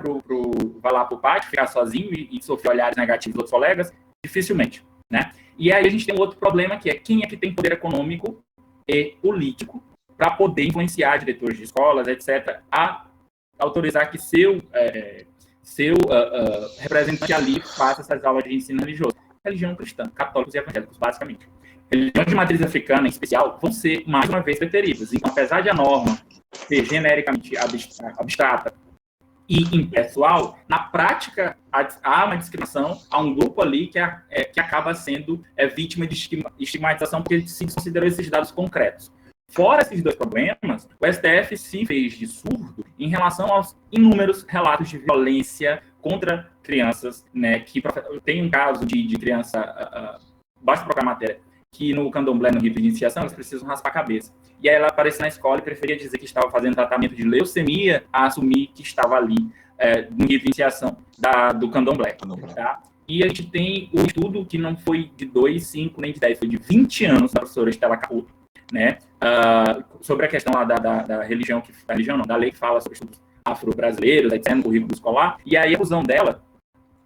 lá para o pátio, ficar sozinho e sofrer olhares negativos dos outros colegas? Dificilmente, né? E aí a gente tem um outro problema, que é quem é que tem poder econômico e político para poder influenciar diretores de escolas, etc., a autorizar que seu representante ali faça essas aulas de ensino religioso. Religião cristã, católicos e evangélicos, basicamente. Religiões de matriz africana, em especial, vão ser, mais uma vez, preteridas. Então, apesar de a norma ser genericamente abstrata e impessoal, na prática, há uma discriminação, há um grupo ali que acaba sendo vítima de estigmatização, porque se considerou esses dados concretos. Fora esses dois problemas, o STF se fez de surdo em relação aos inúmeros relatos de violência contra crianças, né, que tem um caso de criança, basta procurar a matéria, que no candomblé, no rito de iniciação, eles precisam raspar a cabeça. E aí ela apareceu na escola e preferia dizer que estava fazendo tratamento de leucemia a assumir que estava ali no rito de iniciação do candomblé. Tá? E a gente tem o estudo que não foi de 2, 5, nem de 10, foi de 20 anos da professora Estela Caputo, né? Sobre a questão lá da religião, da lei que fala sobre estudos afro-brasileiros, etc., no currículo escolar. E aí a fusão dela,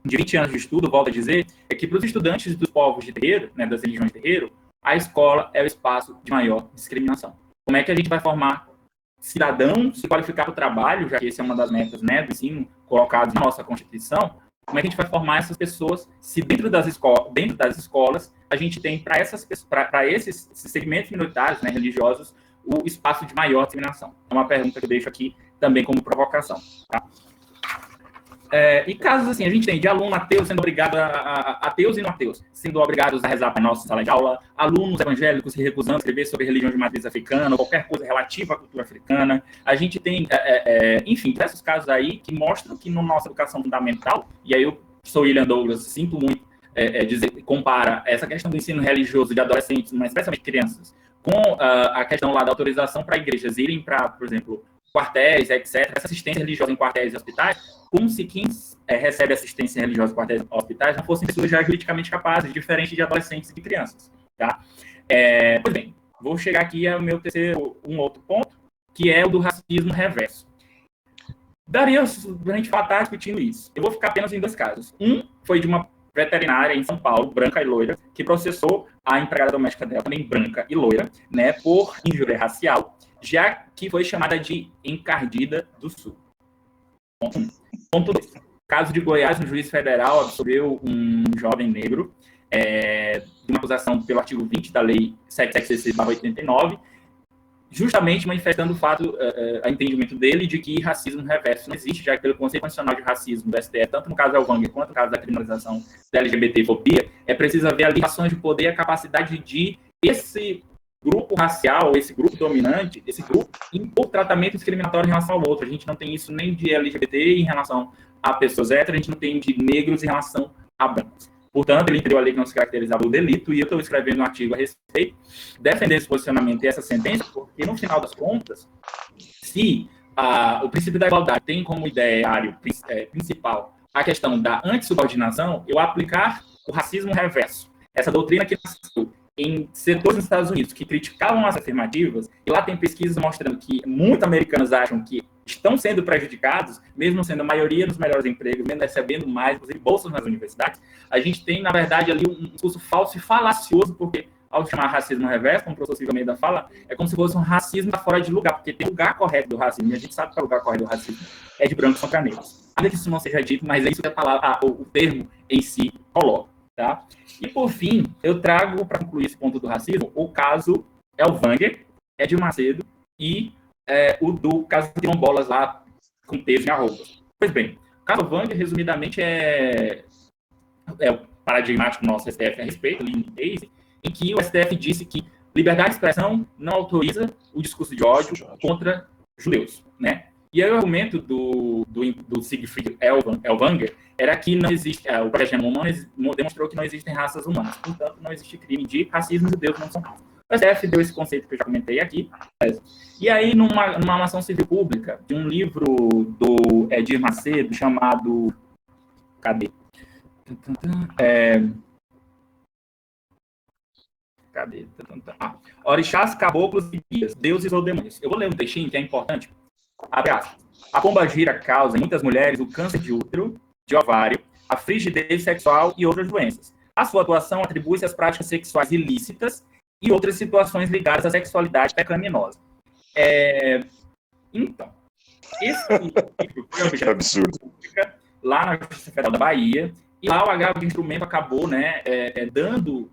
de 20 anos de estudo, volto a dizer, é que para os estudantes dos povos de terreiro, né, das religiões de terreiro, a escola é o espaço de maior discriminação. Como é que a gente vai formar cidadãos, se qualificar para o trabalho, já que essa é uma das metas, né, do ensino colocados na nossa Constituição? Como é que a gente vai formar essas pessoas se dentro das escolas a gente tem para esses segmentos minoritários, né, religiosos, o espaço de maior discriminação? É uma pergunta que eu deixo aqui também como provocação. Tá? E casos assim, a gente tem de aluno ateu sendo obrigado ateus e não ateus, sendo obrigados a rezar para nossa sala de aula, alunos evangélicos se recusando a escrever sobre religião de matriz africana, ou qualquer coisa relativa à cultura africana. A gente tem, enfim, diversos casos aí que mostram que na nossa educação fundamental, e aí eu sou William Douglas, sinto muito compara essa questão do ensino religioso de adolescentes, mas especialmente crianças, com a questão lá da autorização para igrejas irem para, por exemplo, quartéis, etc., essa assistência religiosa em quartéis e hospitais, como se quem recebe assistência religiosa em quartéis e hospitais não fossem pessoas já juridicamente capazes, diferente de adolescentes e de crianças. Tá? Pois bem, vou chegar aqui ao meu um outro ponto, que é o do racismo reverso. Daria para a gente estar discutindo isso. Eu vou ficar apenas em 2 casos. Um foi de uma veterinária em São Paulo, branca e loira, que processou a empregada doméstica dela, também branca e loira, né, por injúria racial, já que foi chamada de encardida do Sul. Ponto 2. Caso de Goiás, um juiz federal absolveu um jovem negro de uma acusação pelo artigo 20 da Lei 776/89, justamente manifestando o fato, a entendimento dele, de que racismo reverso não existe, já que pelo Conceito Nacional de Racismo do STF, tanto no caso da Elvanger quanto no caso da criminalização da LGBTfobia, é preciso haver ali relações de poder e a capacidade de esse grupo racial, esse grupo dominante, esse grupo impor tratamento discriminatório em relação ao outro. A gente não tem isso nem de LGBT em relação a pessoas héteras, a gente não tem de negros em relação a brancos. Portanto, ele entendeu a lei que não se caracterizava o delito, e eu estou escrevendo um artigo a respeito, defendendo esse posicionamento e essa sentença, porque, no final das contas, se o princípio da igualdade tem como ideário principal a questão da antissubordinação, eu aplicar o racismo reverso, essa doutrina que nasceu em setores nos Estados Unidos que criticavam as afirmativas, e lá tem pesquisas mostrando que muitos americanos acham que estão sendo prejudicados, mesmo sendo a maioria dos melhores empregos, mesmo recebendo mais, inclusive bolsas nas universidades. A gente tem, na verdade, ali um discurso falso e falacioso, porque, ao chamar racismo reverso, como o professor Silvio Almeida fala, é como se fosse um racismo fora de lugar, porque tem lugar correto do racismo, e a gente sabe que o lugar correto do racismo é de brancos contra negros. Ainda que isso não seja dito, mas é isso que a palavra, o termo em si coloca. Tá? E, por fim, eu trago, para concluir esse ponto do racismo, o caso Elvanger, Edir Macedo, e o do caso de quilombolas lá, com peso em arrobas. Pois bem, o caso Elvanger, resumidamente, é o paradigmático nosso STF a respeito, em que o STF disse que liberdade de expressão não autoriza o discurso de ódio contra judeus, né? E aí o argumento do Siegfried Elvanger era que não existe, o projeto demonstrou que não existem raças humanas, portanto não existe crime de racismo, e judeus não são raças. O STF deu esse conceito que eu já comentei aqui. E aí, numa ação civil pública, de um livro do Edir Macedo, chamado... Cadê? Orixás, caboclos e guias, deuses ou demônios. Eu vou ler um textinho que é importante. Abre aspas. A pombagira causa em muitas mulheres o câncer de útero, de ovário, a frigidez sexual e outras doenças. A sua atuação atribui-se às práticas sexuais ilícitas e outras situações ligadas à sexualidade pecaminosa. Então, esse livro foi objeto absurdo. Pública, lá na Justiça Federal da Bahia, e lá o agravo de instrumento acabou, né, dando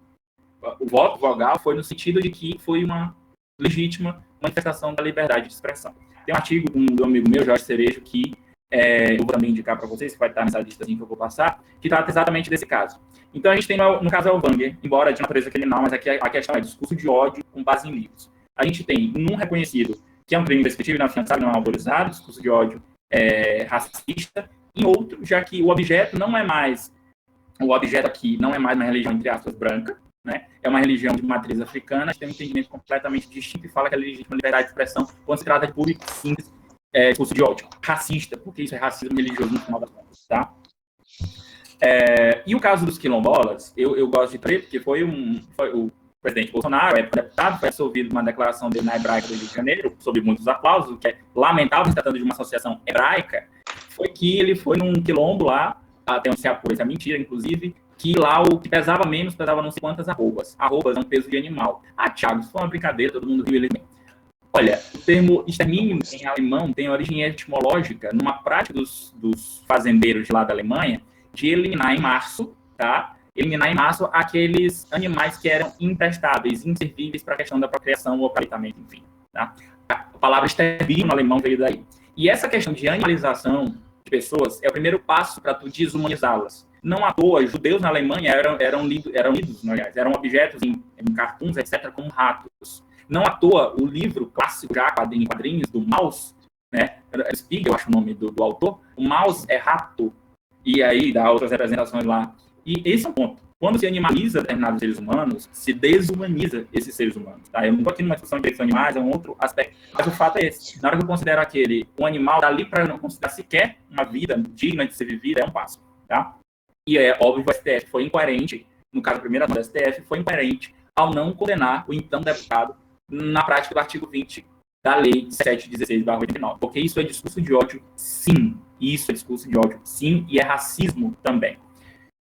o voto vogal, foi no sentido de que foi uma legítima manifestação da liberdade de expressão. Tem um artigo do amigo meu, Jorge Cerejo, que eu vou também indicar para vocês, que vai estar nessa listazinha que eu vou passar, que trata exatamente desse caso. Então, a gente tem, no caso, Elvanger, embora de natureza criminal, mas aqui a questão é discurso de ódio com base em livros. A gente tem um reconhecido que é um crime prescritível e não afiançável, não é autorizado, discurso de ódio racista, e outro, já que o objeto aqui não é mais uma religião, entre aspas, branca, né? É uma religião de matriz africana, a gente tem um entendimento completamente distinto e fala que é legítima liberdade de expressão quando se trata de público simples, discurso de ódio racista, porque isso é racismo religioso no final das contas, tá? E o caso dos quilombolas, eu gosto de trazer, porque foi o presidente Bolsonaro, deputado, foi absolvido uma declaração dele na Hebraica do Rio de Janeiro, sob muitos aplausos, o que é lamentável, se tratando de uma associação hebraica, foi que ele foi num quilombo lá, até onde se apura, isso é mentira, inclusive, que lá o que pesava menos, pesava não sei quantas arrobas. Arrobas é um peso de animal. Thiago, isso foi uma brincadeira, todo mundo viu ele bem. Olha, o termo extermínio em alemão tem origem etimológica numa prática dos fazendeiros de lá da Alemanha de eliminar em março, tá? Eliminar em março aqueles animais que eram imprestáveis, inservíveis para a questão da procriação ou aproveitamento, enfim, tá? A palavra extermínio no alemão veio daí. E essa questão de animalização de pessoas é o primeiro passo para tu desumanizá-las. Não à toa, judeus na Alemanha eram lidos, aliás, eram objetos em cartoons, etc., como ratos. Não à toa, o livro clássico já em quadrinhos do Maus, né, Spiegel, eu acho o nome do autor, o Maus é rato, e aí dá outras representações lá. E esse é um ponto. Quando se animaliza determinados seres humanos, se desumaniza esses seres humanos. Tá? Eu não estou aqui numa discussão de direitos animais, é um outro aspecto. Mas o fato é esse. Na hora que eu considero um animal, dali para não considerar sequer uma vida digna de ser vivida, é um passo. Tá? E é óbvio que o STF foi incoerente, no caso, a primeira do STF foi incoerente ao não condenar o então deputado na prática do artigo 20 da Lei 716/89, porque isso é discurso de ódio, sim. Isso é discurso de ódio, sim, e é racismo também.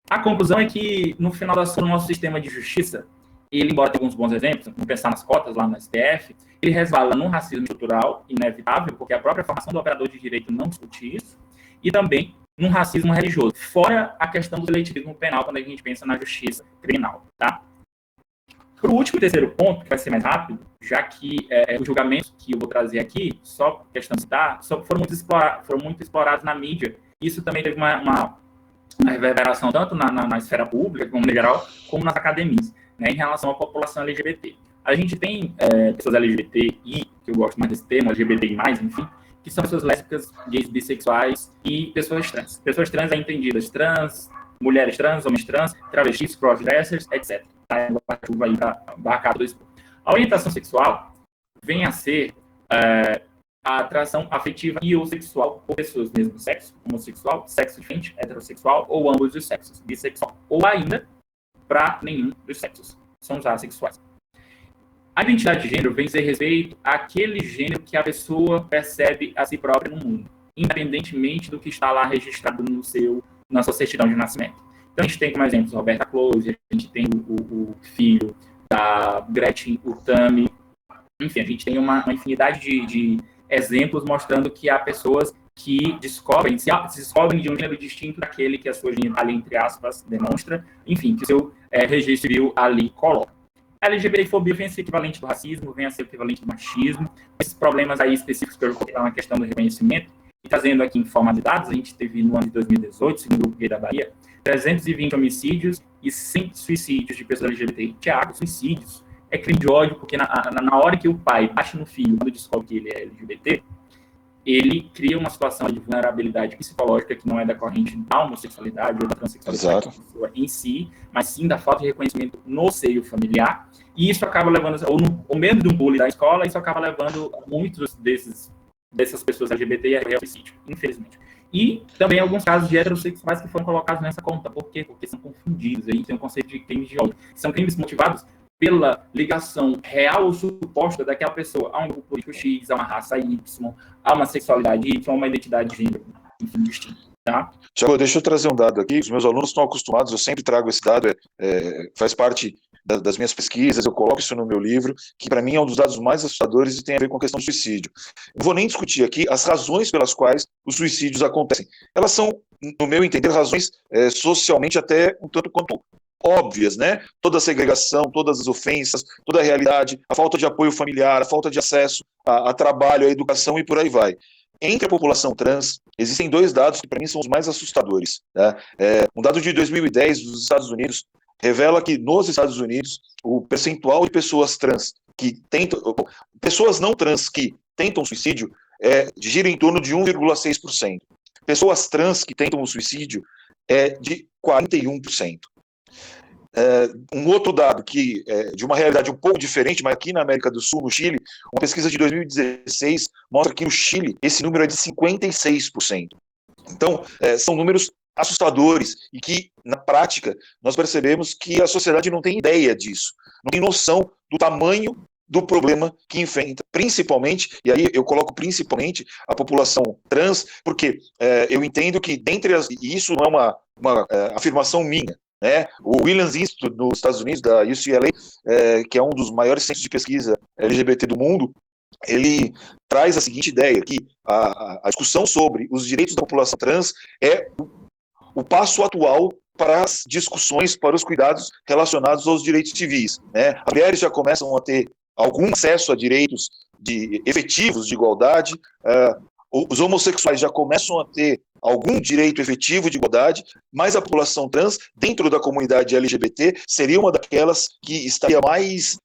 A conclusão é que, no final das contas, o nosso sistema de justiça, ele, embora tenha alguns bons exemplos, vamos pensar nas cotas lá no STF, ele resvala num racismo estrutural inevitável, porque a própria formação do operador de direito não discute isso, e também num racismo religioso, fora a questão do seletivismo penal, quando a gente pensa na justiça criminal, tá? Para o último e terceiro ponto, que vai ser mais rápido, já que os julgamentos que eu vou trazer aqui, só por questão de citar, foram muito explorados na mídia. Isso também teve uma reverberação tanto na esfera pública, como em geral, como nas academias, né, em relação à população LGBT. A gente tem pessoas LGBTI, que eu gosto mais desse termo, LGBTI+, enfim, que são pessoas lésbicas, gays, bissexuais e pessoas trans. Pessoas trans é entendidas trans, mulheres trans, homens trans, travestis, crossdressers, etc. Tá? Aí para abarcar tudo isso. A orientação sexual vem a ser a atração afetiva e ou sexual por pessoas do mesmo sexo, homossexual, sexo diferente, heterossexual ou ambos os sexos, bissexual, ou ainda para nenhum dos sexos, são os assexuais. A identidade de gênero vem dizer respeito àquele gênero que a pessoa percebe a si própria no mundo, independentemente do que está lá registrado na sua certidão de nascimento. Então, a gente tem como exemplo Roberta Close, a gente tem o filho da Gretchen, o Tami, enfim, a gente tem uma infinidade de exemplos mostrando que há pessoas que se descobrem de um gênero distinto daquele que a sua genitália, entre aspas, demonstra, enfim, que o seu registro civil ali coloca. A LGBTfobia vem a ser equivalente do racismo, vem a ser equivalente do machismo. Esses problemas aí específicos que eu coloquei na questão do reconhecimento, e trazendo aqui em forma de dados, a gente teve no ano de 2018, segundo o Grupo Gay da Bahia, 320 homicídios e 100 suicídios de pessoas LGBT. Tiago, suicídios é crime de ódio, porque na hora que o pai bate no filho, quando descobre que ele é LGBT, ele cria uma situação de vulnerabilidade psicológica que não é decorrente da homossexualidade ou da transexualidade da pessoa em si, mas sim da falta de reconhecimento no seio familiar, e isso acaba levando, ou mesmo de um bullying da escola, isso acaba levando muitos dessas pessoas LGBT a suicídio, infelizmente. E também alguns casos de heterossexuais que foram colocados nessa conta. Por quê? Porque são confundidos. Aí tem um conceito de crimes de ódio. São crimes motivados pela ligação real ou suposta daquela pessoa a um grupo político X, a uma raça Y, a uma sexualidade Y, a uma identidade de gênero, enfim, distinta. Tá? Tiago, deixa eu trazer um dado aqui. Os meus alunos estão acostumados, eu sempre trago esse dado, faz parte das minhas pesquisas, eu coloco isso no meu livro, que para mim é um dos dados mais assustadores e tem a ver com a questão do suicídio. Não vou nem discutir aqui as razões pelas quais os suicídios acontecem. Elas são, no meu entender, razões socialmente até um tanto quanto óbvias, né? Toda a segregação, todas as ofensas, toda a realidade, a falta de apoio familiar, a falta de acesso a trabalho, a educação e por aí vai. Entre a população trans, existem dois dados que para mim são os mais assustadores. Né? Um dado de 2010 dos Estados Unidos revela que nos Estados Unidos o percentual de pessoas trans que tentam, pessoas não trans que tentam suicídio gira em torno de 1,6%. Pessoas trans que tentam o suicídio é de 41%. Um outro dado que de uma realidade um pouco diferente, mas aqui na América do Sul, no Chile, uma pesquisa de 2016 mostra que no Chile esse número é de 56%. Então, são números assustadores e que, na prática, nós percebemos que a sociedade não tem ideia disso, não tem noção do tamanho do problema que enfrenta, principalmente, e aí eu coloco principalmente a população trans, porque eu entendo que e isso não é uma afirmação minha, né? O Williams Institute nos Estados Unidos, da UCLA, que é um dos maiores centros de pesquisa LGBT do mundo, ele traz a seguinte ideia, que a discussão sobre os direitos da população trans é o passo atual para as discussões, para os cuidados relacionados aos direitos civis. Né? As mulheres já começam a ter algum acesso a direitos efetivos de igualdade, os homossexuais já começam a ter algum direito efetivo de igualdade, mas a população trans, dentro da comunidade LGBT, seria uma daquelas que estaria mais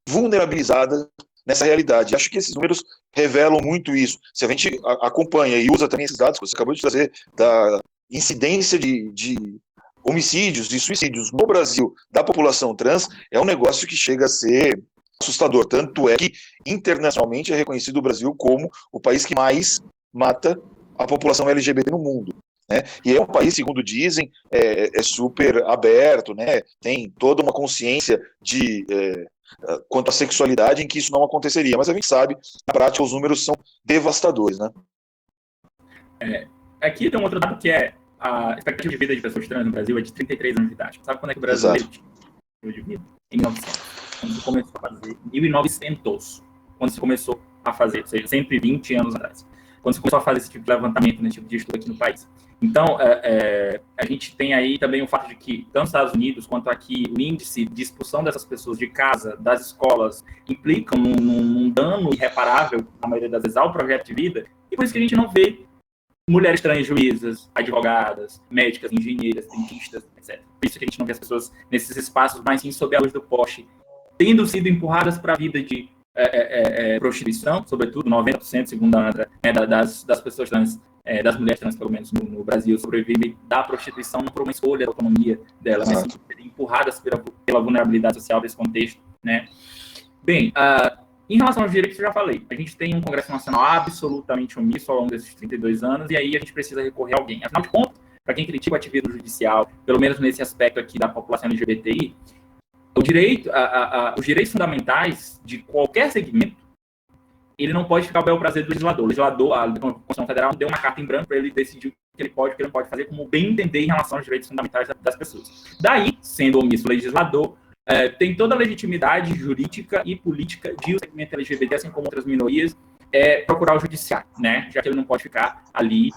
vulnerabilizada nessa realidade. Acho que esses números revelam muito isso. Se a gente acompanha e usa também esses dados que você acabou de trazer, da incidência de homicídios, de suicídios no Brasil da população trans, é um negócio que chega a ser assustador. Tanto é que internacionalmente é reconhecido o Brasil como o país que mais mata a população LGBT no mundo. né? E é um país, segundo dizem, super aberto, né? Tem toda uma consciência quanto à sexualidade em que isso não aconteceria. Mas a gente sabe, na prática, os números são devastadores, né? Aqui tem um outro dado que é a expectativa de vida de pessoas trans no Brasil é de 33 anos de idade. Sabe quando é que o brasileiro tinha de vida? Em 1900. Quando se começou a fazer. 1900. Quando se começou a fazer, ou seja, 120 anos atrás. Quando se começou a fazer esse tipo de levantamento, nesse tipo de estudo aqui no país. Então, a gente tem aí também o fato de que, tanto nos Estados Unidos quanto aqui, o índice de expulsão dessas pessoas de casa, das escolas, implicam num dano irreparável, na maioria das vezes, ao projeto de vida, e por isso que a gente não vê mulheres trans juízas, advogadas, médicas, engenheiras, dentistas, etc. Por isso que a gente não vê as pessoas nesses espaços, mas sim sob a luz do poste, tendo sido empurradas para a vida de prostituição, sobretudo 90%, segundo a Andra, né, das pessoas trans, das mulheres trans, pelo menos no Brasil, sobrevivem da prostituição não por uma escolha da autonomia dela, mas sim por serem empurradas pela vulnerabilidade social desse contexto, né? Bem, em relação aos direitos, eu já falei, a gente tem um Congresso Nacional absolutamente omisso ao longo desses 32 anos, e aí a gente precisa recorrer a alguém. Afinal de contas, para quem critica o ativismo judicial, pelo menos nesse aspecto aqui da população LGBTI, os direitos fundamentais de qualquer segmento, ele não pode ficar ao bel prazer do legislador. O legislador, a Constituição Federal, deu uma carta em branco para ele decidir o que ele pode e o que ele não pode fazer, como bem entender em relação aos direitos fundamentais das pessoas. Daí, sendo omisso o legislador, tem toda a legitimidade jurídica e política de o segmento LGBT, assim como outras minorias, procurar o judiciário, né? Já que ele não pode ficar ali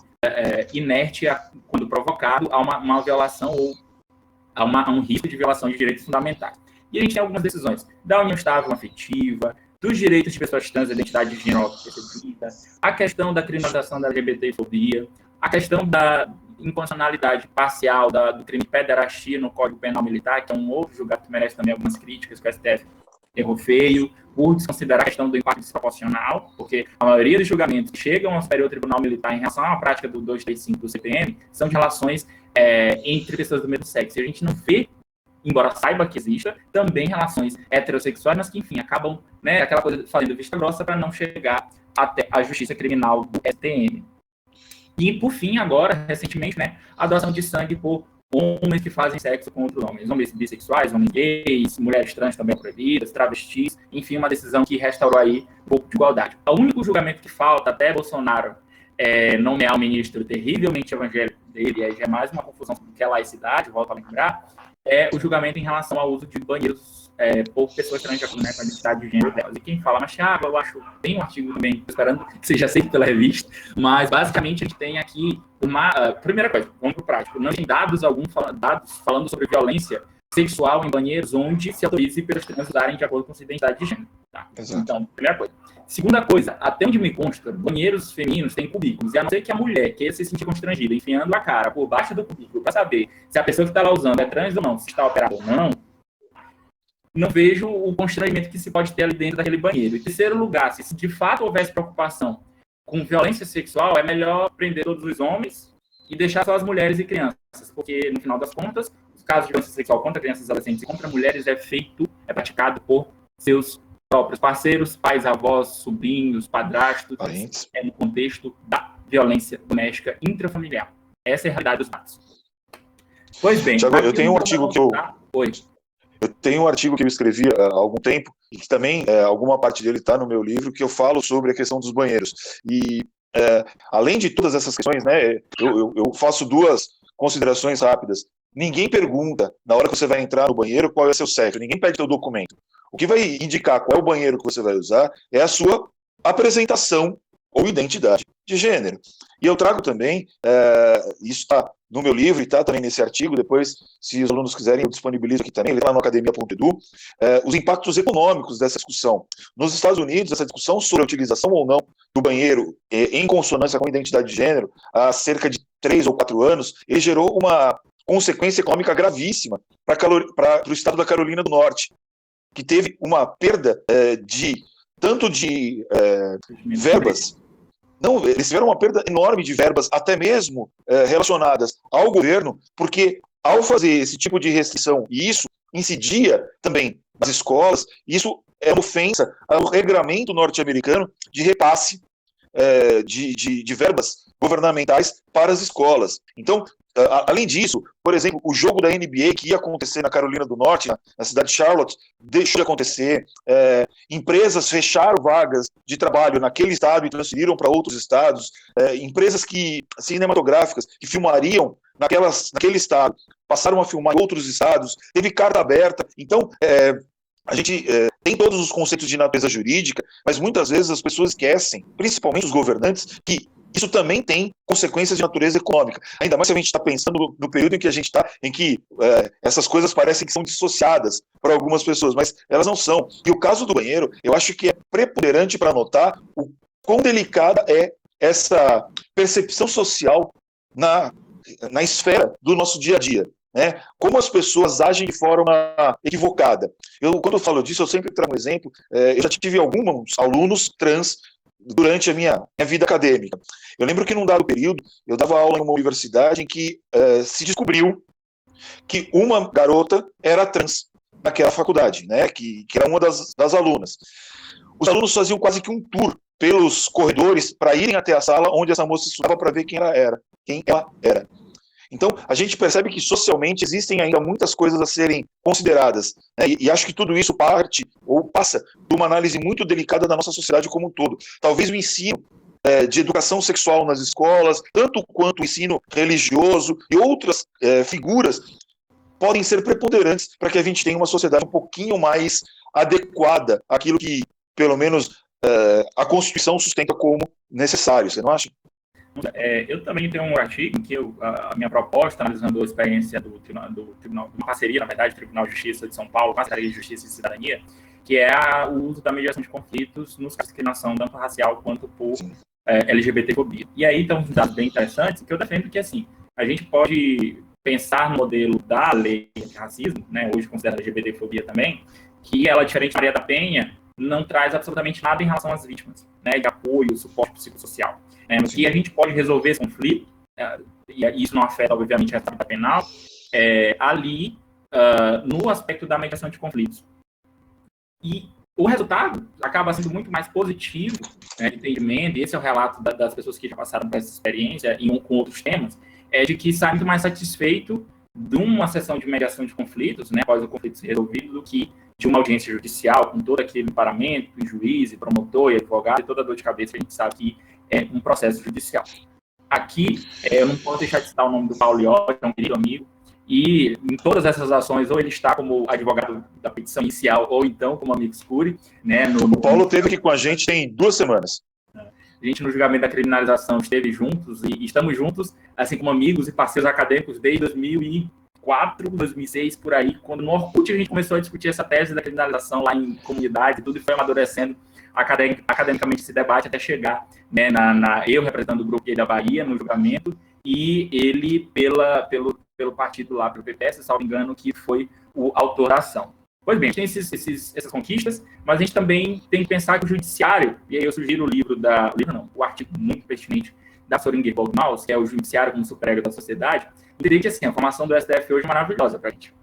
inerte quando provocado a uma violação ou a um risco de violação de direitos fundamentais. E a gente tem algumas decisões da união estável afetiva, dos direitos de pessoas trans, identidade de gênero percebida, a questão da criminalização da LGBTfobia, a questão da inconstitucionalidade parcial do crime de pederastia no Código Penal Militar, que é um outro julgado que merece também algumas críticas, que o STF errou feio, por desconsiderar a questão do impacto desproporcional, porque a maioria dos julgamentos que chegam ao Superior Tribunal Militar em relação à prática do 235 do CPM são de relações entre pessoas do mesmo sexo. E a gente não vê, embora saiba que exista, também relações heterossexuais, mas que, enfim, acabam, né, aquela coisa fazendo vista grossa para não chegar até a justiça criminal do STM. E, por fim, agora, recentemente, né, a doação de sangue por homens que fazem sexo com outros homens bissexuais, homens gays, mulheres trans também proibidas, travestis, enfim, uma decisão que restaurou aí um pouco de igualdade. O único julgamento que falta até Bolsonaro nomear o ministro terrivelmente evangélico dele, aí já é mais uma confusão que é laicidade, volto a lembrar, o julgamento em relação ao uso de banheiros por pessoas trans, né, com a identidade de gênero delas. E quem fala, mas Thiago, eu acho, tem um artigo também, esperando que seja aceito pela revista, mas basicamente a gente tem aqui primeira coisa, vamos para o prático, não tem dados falando sobre violência sexual em banheiros onde se autorize pessoas trans usarem de acordo com sua identidade de gênero. Tá? Então, primeira coisa. Segunda coisa, até onde me consta, banheiros femininos têm cubículos, e a não ser que a mulher queira se sentir constrangida, enfiando a cara por baixo do cubículo para saber se a pessoa que está lá usando é trans ou não, se está operada ou não vejo o constrangimento que se pode ter ali dentro daquele banheiro. Em terceiro lugar, se de fato houvesse preocupação com violência sexual, é melhor prender todos os homens e deixar só as mulheres e crianças, porque, no final das contas, os casos de violência sexual contra crianças, adolescentes e contra mulheres é praticado por seus próprios parceiros, pais, avós, sobrinhos, padrastos, no contexto da violência doméstica intrafamiliar. Essa é a realidade dos fatos. Pois bem... Thiago, eu tenho um artigo que eu tenho um artigo que eu escrevi há algum tempo, e que também, alguma parte dele está no meu livro, que eu falo sobre a questão dos banheiros. E, além de todas essas questões, né, eu faço duas considerações rápidas. Ninguém pergunta, na hora que você vai entrar no banheiro, qual é o seu sexo. Ninguém pede teu documento. O que vai indicar qual é o banheiro que você vai usar é a sua apresentação ou identidade de gênero. E eu trago também, isso está no meu livro e está também nesse artigo, depois, se os alunos quiserem, eu disponibilizo aqui também, lá no academia.edu, os impactos econômicos dessa discussão. Nos Estados Unidos, essa discussão sobre a utilização ou não do banheiro em consonância com a identidade de gênero, há cerca de 3 ou 4 anos, ele gerou uma consequência econômica gravíssima para o estado da Carolina do Norte, que teve uma perda tanto de verbas. Não, eles tiveram uma perda enorme de verbas, até mesmo relacionadas ao governo, porque ao fazer esse tipo de restrição, e isso incidia também nas escolas, isso é uma ofensa ao regramento norte-americano de repasse de verbas governamentais para as escolas. Então, além disso, por exemplo, o jogo da NBA que ia acontecer na Carolina do Norte, na cidade de Charlotte, deixou de acontecer. Empresas fecharam vagas de trabalho naquele estado e transferiram para outros estados. Empresas cinematográficas que filmariam naquele estado passaram a filmar em outros estados. Teve carta aberta. Então, a gente tem todos os conceitos de natureza jurídica, mas muitas vezes as pessoas esquecem, principalmente os governantes, que isso também tem consequências de natureza econômica. Ainda mais se a gente está pensando no período em que a gente está, em que essas coisas parecem que são dissociadas para algumas pessoas, mas elas não são. E o caso do banheiro, eu acho que é preponderante para notar o quão delicada é essa percepção social na esfera do nosso dia a dia. Né? Como as pessoas agem de forma equivocada. Quando eu falo disso, eu sempre trago um exemplo. Eu já tive alguns alunos trans durante a minha vida acadêmica. Eu lembro que num dado período, eu dava aula em uma universidade em que se descobriu que uma garota era trans naquela faculdade, né? que era uma das alunas. Os alunos faziam quase que um tour pelos corredores para irem até a sala onde essa moça estudava para ver quem ela era. Então, a gente percebe que socialmente existem ainda muitas coisas a serem consideradas, né? E acho que tudo isso passa de uma análise muito delicada da nossa sociedade como um todo. Talvez o ensino de educação sexual nas escolas, tanto quanto o ensino religioso e outras figuras, podem ser preponderantes para que a gente tenha uma sociedade um pouquinho mais adequada àquilo que, pelo menos, a Constituição sustenta como necessário. Você não acha? Eu também tenho um artigo em que a minha proposta, analisando a experiência do Tribunal, uma parceria, na verdade, do Tribunal de Justiça de São Paulo, com a Secretaria de Justiça e Cidadania, que é o uso da mediação de conflitos nos casos de discriminação, tanto racial quanto por LGBTfobia. E aí estão uns dados bem interessantes, que eu defendo que, assim, a gente pode pensar no modelo da lei de racismo, né, hoje considerada LGBTfobia também, que ela, diferente da Maria da Penha, não traz absolutamente nada em relação às vítimas, né, de apoio, suporte psicossocial. No que a gente pode resolver esse conflito, e isso não afeta, obviamente, a responsabilidade penal, ali, no aspecto da mediação de conflitos. E o resultado acaba sendo muito mais positivo, né, de entendimento, e esse é o relato das pessoas que já passaram por essa experiência, e com outros temas, de que sai muito mais satisfeito de uma sessão de mediação de conflitos, né, após o conflito ser resolvido, do que de uma audiência judicial, com todo aquele paramento, e juiz, e promotor, e advogado, e toda a dor de cabeça que a gente sabe que é um processo judicial. Aqui, eu não posso deixar de citar o nome do Paulo Ió, que é um querido amigo, e em todas essas ações, ou ele está como advogado da petição inicial, ou então como amigo escure. Né, o Paulo esteve aqui com a gente tem 2 semanas. A gente, no julgamento da criminalização, esteve juntos, e estamos juntos, assim como amigos e parceiros acadêmicos, desde 2004, 2006, por aí, quando no Orkut a gente começou a discutir essa tese da criminalização lá em comunidade, tudo foi amadurecendo academicamente esse debate até chegar, né, eu representando o grupo da Bahia no julgamento, e ele pelo partido lá, pelo PPS, salvo engano, que foi o autor da ação. Pois bem, a gente tem essas conquistas, mas a gente também tem que pensar que o judiciário, e aí eu sugiro o artigo muito pertinente da Soringa Goldmaus, que é o judiciário como superego da sociedade, entender que assim, a formação do STF hoje é maravilhosa para a gente,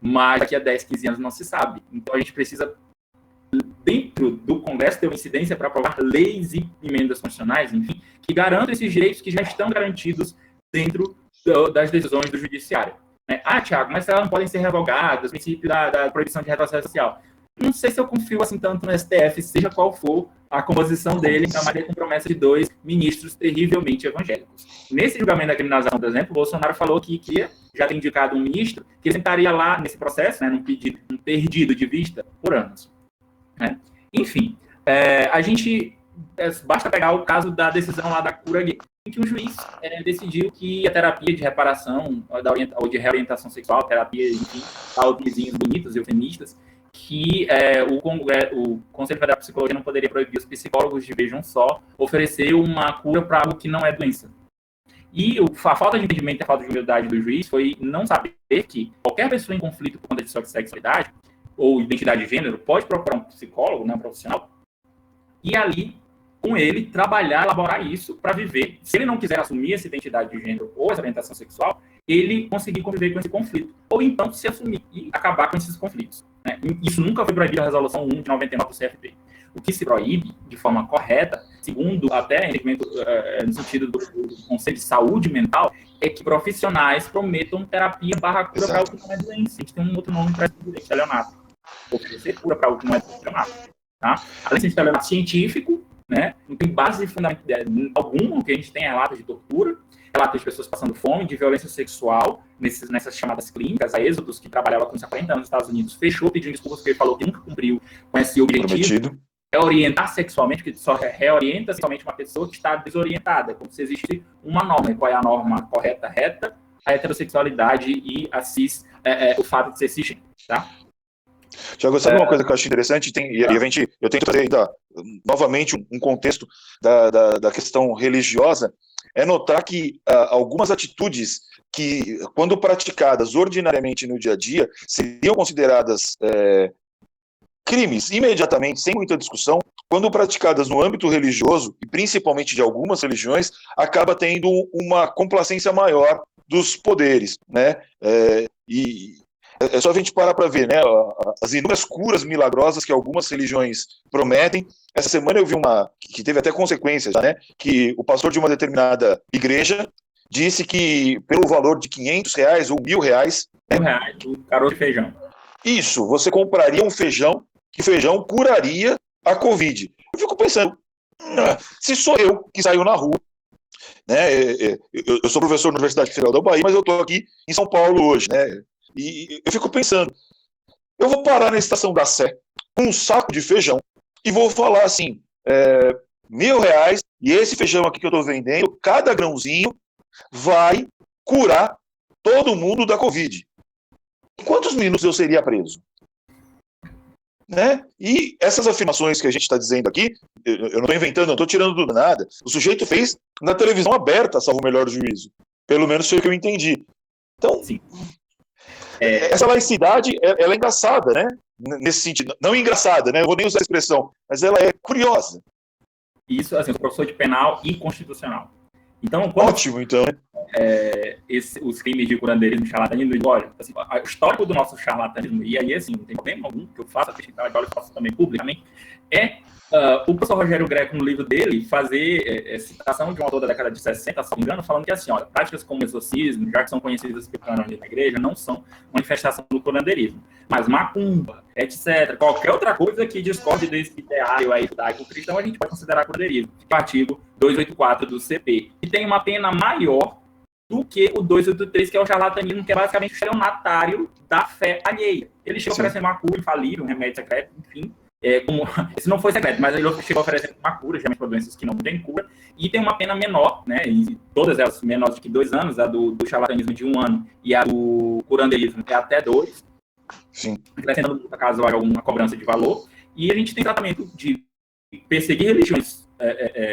mas daqui a 10, 15 anos não se sabe. Então a gente precisa, dentro do Congresso, ter uma incidência para aprovar leis e emendas constitucionais, enfim, que garantam esses direitos que já estão garantidos dentro das decisões do judiciário. Tiago, mas elas não podem ser revogadas, o princípio da proibição de retrocesso social. Não sei se eu confio assim tanto no STF, seja qual for a composição dele, na maioria com promessa de 2 ministros terrivelmente evangélicos. Nesse julgamento da criminalização, por exemplo, o Bolsonaro falou que já tem indicado um ministro que ele sentaria lá nesse processo, né, num perdido de vista por anos. Né? Enfim, a gente basta pegar o caso da decisão lá da cura gay, em que o juiz decidiu que a terapia de reparação ou de reorientação sexual, terapia, enfim, para vizinhos bonitos e eufemistas, que o Conselho Federal de Psicologia não poderia proibir os psicólogos de, vejam só, oferecer uma cura para algo que não é doença. E a falta de entendimento e a falta de humildade do juiz foi não saber que qualquer pessoa em conflito por conta de sua sexualidade ou identidade de gênero pode procurar um psicólogo, né, um profissional, e ali, com ele, trabalhar, elaborar isso para viver. Se ele não quiser assumir essa identidade de gênero ou essa orientação sexual, ele conseguir conviver com esse conflito. Ou então se assumir e acabar com esses conflitos. Né? Isso nunca foi proibido na Resolução 1 de 99 do CFP. O que se proíbe, de forma correta, segundo até entendimento no sentido do conceito de saúde mental, é que profissionais prometam terapia barra cura para algo que não é doença. A gente tem um outro nome para isso, estelionato. Oferecer cura para algo que não é estelionato. Tá? Além de ser estelionato científico, né, não tem base fundamental alguma, que a gente tem relatos de tortura, relatos de pessoas passando fome, de violência sexual, nessas chamadas clínicas. A Êxodos, que trabalhava com isso há 40 anos nos Estados Unidos, fechou pedindo desculpas porque ele falou que nunca cumpriu com esse objetivo. É orientar sexualmente, que só reorienta sexualmente uma pessoa que está desorientada, como se existe uma norma. Qual é a norma correta, reta? A heterossexualidade e a cis, o fato de ser cisgênero, tá? Tiago, sabe uma coisa que eu acho interessante? Eu tento trazer ainda, novamente, um contexto da questão religiosa, é notar que algumas atitudes que, quando praticadas ordinariamente no dia a dia, seriam consideradas crimes imediatamente, sem muita discussão, quando praticadas no âmbito religioso, e principalmente de algumas religiões, acaba tendo uma complacência maior dos poderes, né? E é só a gente parar para ver, né? As inúmeras curas milagrosas que algumas religiões prometem. Essa semana eu vi uma que teve até consequências, né? Que o pastor de uma determinada igreja disse que pelo valor de R$500 ou R$1.000, R$1.000, um caroço de feijão. Isso, você compraria um feijão, que feijão curaria a Covid. Eu fico pensando, se sou eu que saio na rua, né? Eu sou professor na Universidade Federal da Bahia, mas eu estou aqui em São Paulo hoje, né? E eu fico pensando, eu vou parar na Estação da Sé com um saco de feijão e vou falar assim, R$1.000, e esse feijão aqui que eu estou vendendo, cada grãozinho vai curar todo mundo da Covid. Em quantos minutos eu seria preso? Né? E essas afirmações que a gente está dizendo aqui, eu não estou inventando, não estou tirando do nada. O sujeito fez na televisão aberta, salvo o melhor juízo. Pelo menos foi o que eu entendi. Então, sim. Essa laicidade, ela é engraçada, né? Nesse sentido. Não engraçada, né? Eu vou nem usar a expressão, mas ela é curiosa. Isso, assim, eu sou professor de penal e constitucional. Então, ótimo, então. Os crimes de curandeirismo e charlatanismo, olha, assim, o histórico do nosso charlatanismo, e aí, assim, não tem problema algum que eu faça a pesquisa, eu faço também publicamente, o professor Rogério Greco, no livro dele, fazer citação de um autor da década de 60, se não me engano, falando que, assim, olha, práticas como exorcismo, já que são conhecidas pelo cânone da igreja, não são manifestação do curandeirismo. Mas macumba, etc., qualquer outra coisa que discorde desse ideário aí judaico-cristão, a gente pode considerar curandeirismo. O artigo 284 do CP. E tem uma pena maior do que o 283, que é o charlatanismo, que é basicamente o estelionatário da fé alheia. Ele chegou oferecendo uma cura infalível, um remédio secreto, enfim. Esse não foi secreto, mas ele chegou oferecendo uma cura, geralmente para doenças que não têm cura, e tem uma pena menor, né, e todas elas menores de 2 anos, a do charlatanismo de 1 ano e a do curandeirismo é até 2, acrescentando, caso haja alguma cobrança de valor, e a gente tem tratamento de perseguir religiões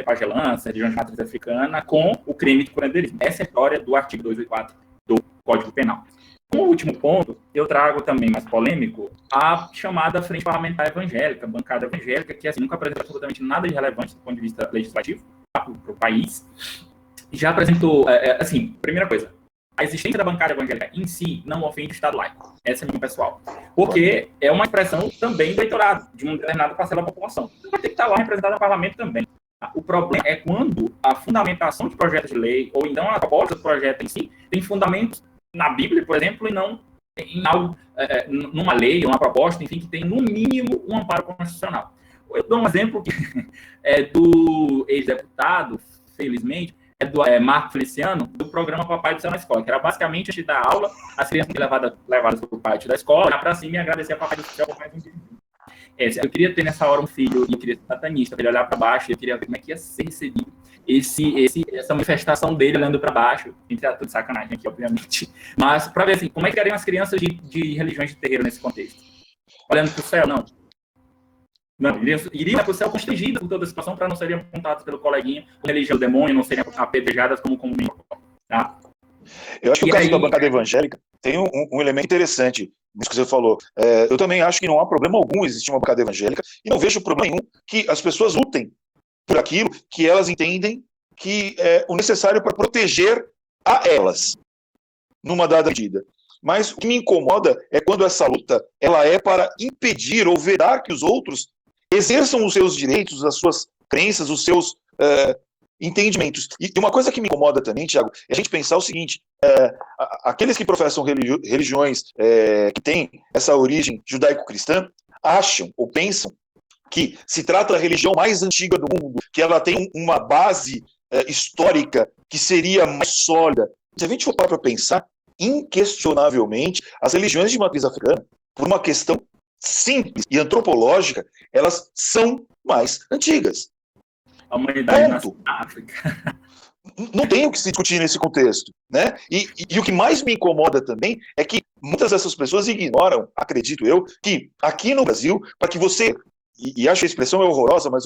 pagelãs, religiões de matriz africana, com o crime de curandeirismo. Essa é a história do artigo 284 do Código Penal. Como último ponto, eu trago também mais polêmico a chamada Frente Parlamentar Evangélica, bancada evangélica, que assim, nunca apresentou absolutamente nada de relevante do ponto de vista legislativo para o país. Já apresentou, assim, primeira coisa, a existência da bancada evangélica em si não ofende o Estado laico. Essa é a minha pessoal. Porque é uma expressão também do eleitorado, de uma determinada parcela da população. Então vai ter que estar lá representado no parlamento também. O problema é quando a fundamentação de projetos de lei, ou então a proposta do projeto em si, tem fundamentos na Bíblia, por exemplo, e não em algo, numa lei, uma proposta, enfim, que tem, no mínimo, um amparo constitucional. Eu dou um exemplo que do ex-deputado, felizmente, do Marco Feliciano, do programa Papai do Céu na Escola, que era basicamente, antes de dar aula, as crianças levadas para o pátio da escola, olhar para cima e agradecer a Papai do Céu por mais um dia. Eu queria ter nessa hora um filho, eu queria ser satanista, para ele olhar para baixo, eu queria ver como é que ia ser recebido essa manifestação dele olhando para baixo, entre a tudo sacanagem aqui, obviamente, mas para ver assim, como é que seriam as crianças de religiões de terreiro nesse contexto? Olhando para o céu, não. Não, iriam para o céu constrangidas por toda a situação para não serem apontadas pelo coleguinha com religião do demônio, não serem apedrejadas como comumente. Tá? Eu acho que o caso da bancada evangélica tem um elemento interessante nisso que você falou. Eu também acho que não há problema algum existir uma bancada evangélica e não vejo problema nenhum que as pessoas lutem por aquilo que elas entendem que é o necessário para proteger a elas, numa dada medida. Mas o que me incomoda é quando essa luta ela é para impedir ou vedar que os outros exerçam os seus direitos, as suas crenças, os seus entendimentos. E uma coisa que me incomoda também, Tiago, é a gente pensar o seguinte, aqueles que professam religiões que têm essa origem judaico-cristã, acham ou pensam que se trata da religião mais antiga do mundo, que ela tem uma base histórica que seria mais sólida. Se a gente for para pensar, inquestionavelmente, as religiões de matriz africana, por uma questão simples e antropológica, elas são mais antigas. A humanidade nasce na África. Não tem o que se discutir nesse contexto, né? E o que mais me incomoda também é que muitas dessas pessoas ignoram, acredito eu, que aqui no Brasil, para que você, e acho a expressão horrorosa, mas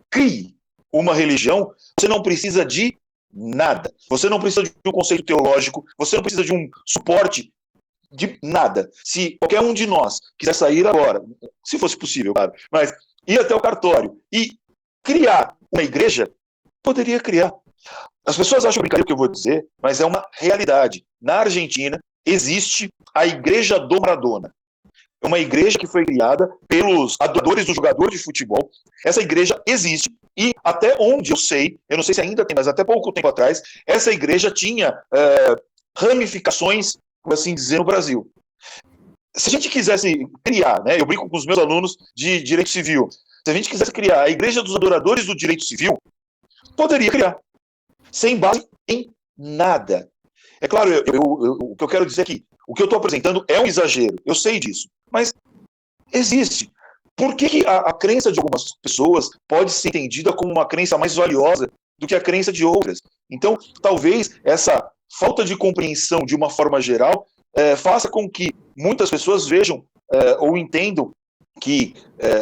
crie uma religião, você não precisa de nada. Você não precisa de um conceito teológico, você não precisa de um suporte de nada. Se qualquer um de nós quiser sair agora, se fosse possível, claro, mas ir até o cartório e criar uma igreja, poderia criar. As pessoas acham brincadeira o que eu vou dizer, mas é uma realidade. Na Argentina, existe a Igreja do Maradona. É uma igreja que foi criada pelos adoradores do jogador de futebol. Essa igreja existe e até onde eu sei, eu não sei se ainda tem, mas até pouco tempo atrás, essa igreja tinha ramificações, por assim dizer, no Brasil. Se a gente quisesse criar, né, eu brinco com os meus alunos de direito civil, se a gente quisesse criar a Igreja dos Adoradores do Direito Civil, poderia criar, sem base em nada. É claro, o que eu quero dizer aqui, o que eu estou apresentando é um exagero, eu sei disso, mas existe. Por que a crença de algumas pessoas pode ser entendida como uma crença mais valiosa do que a crença de outras? Então, talvez essa falta de compreensão de uma forma geral faça com que muitas pessoas vejam ou entendam que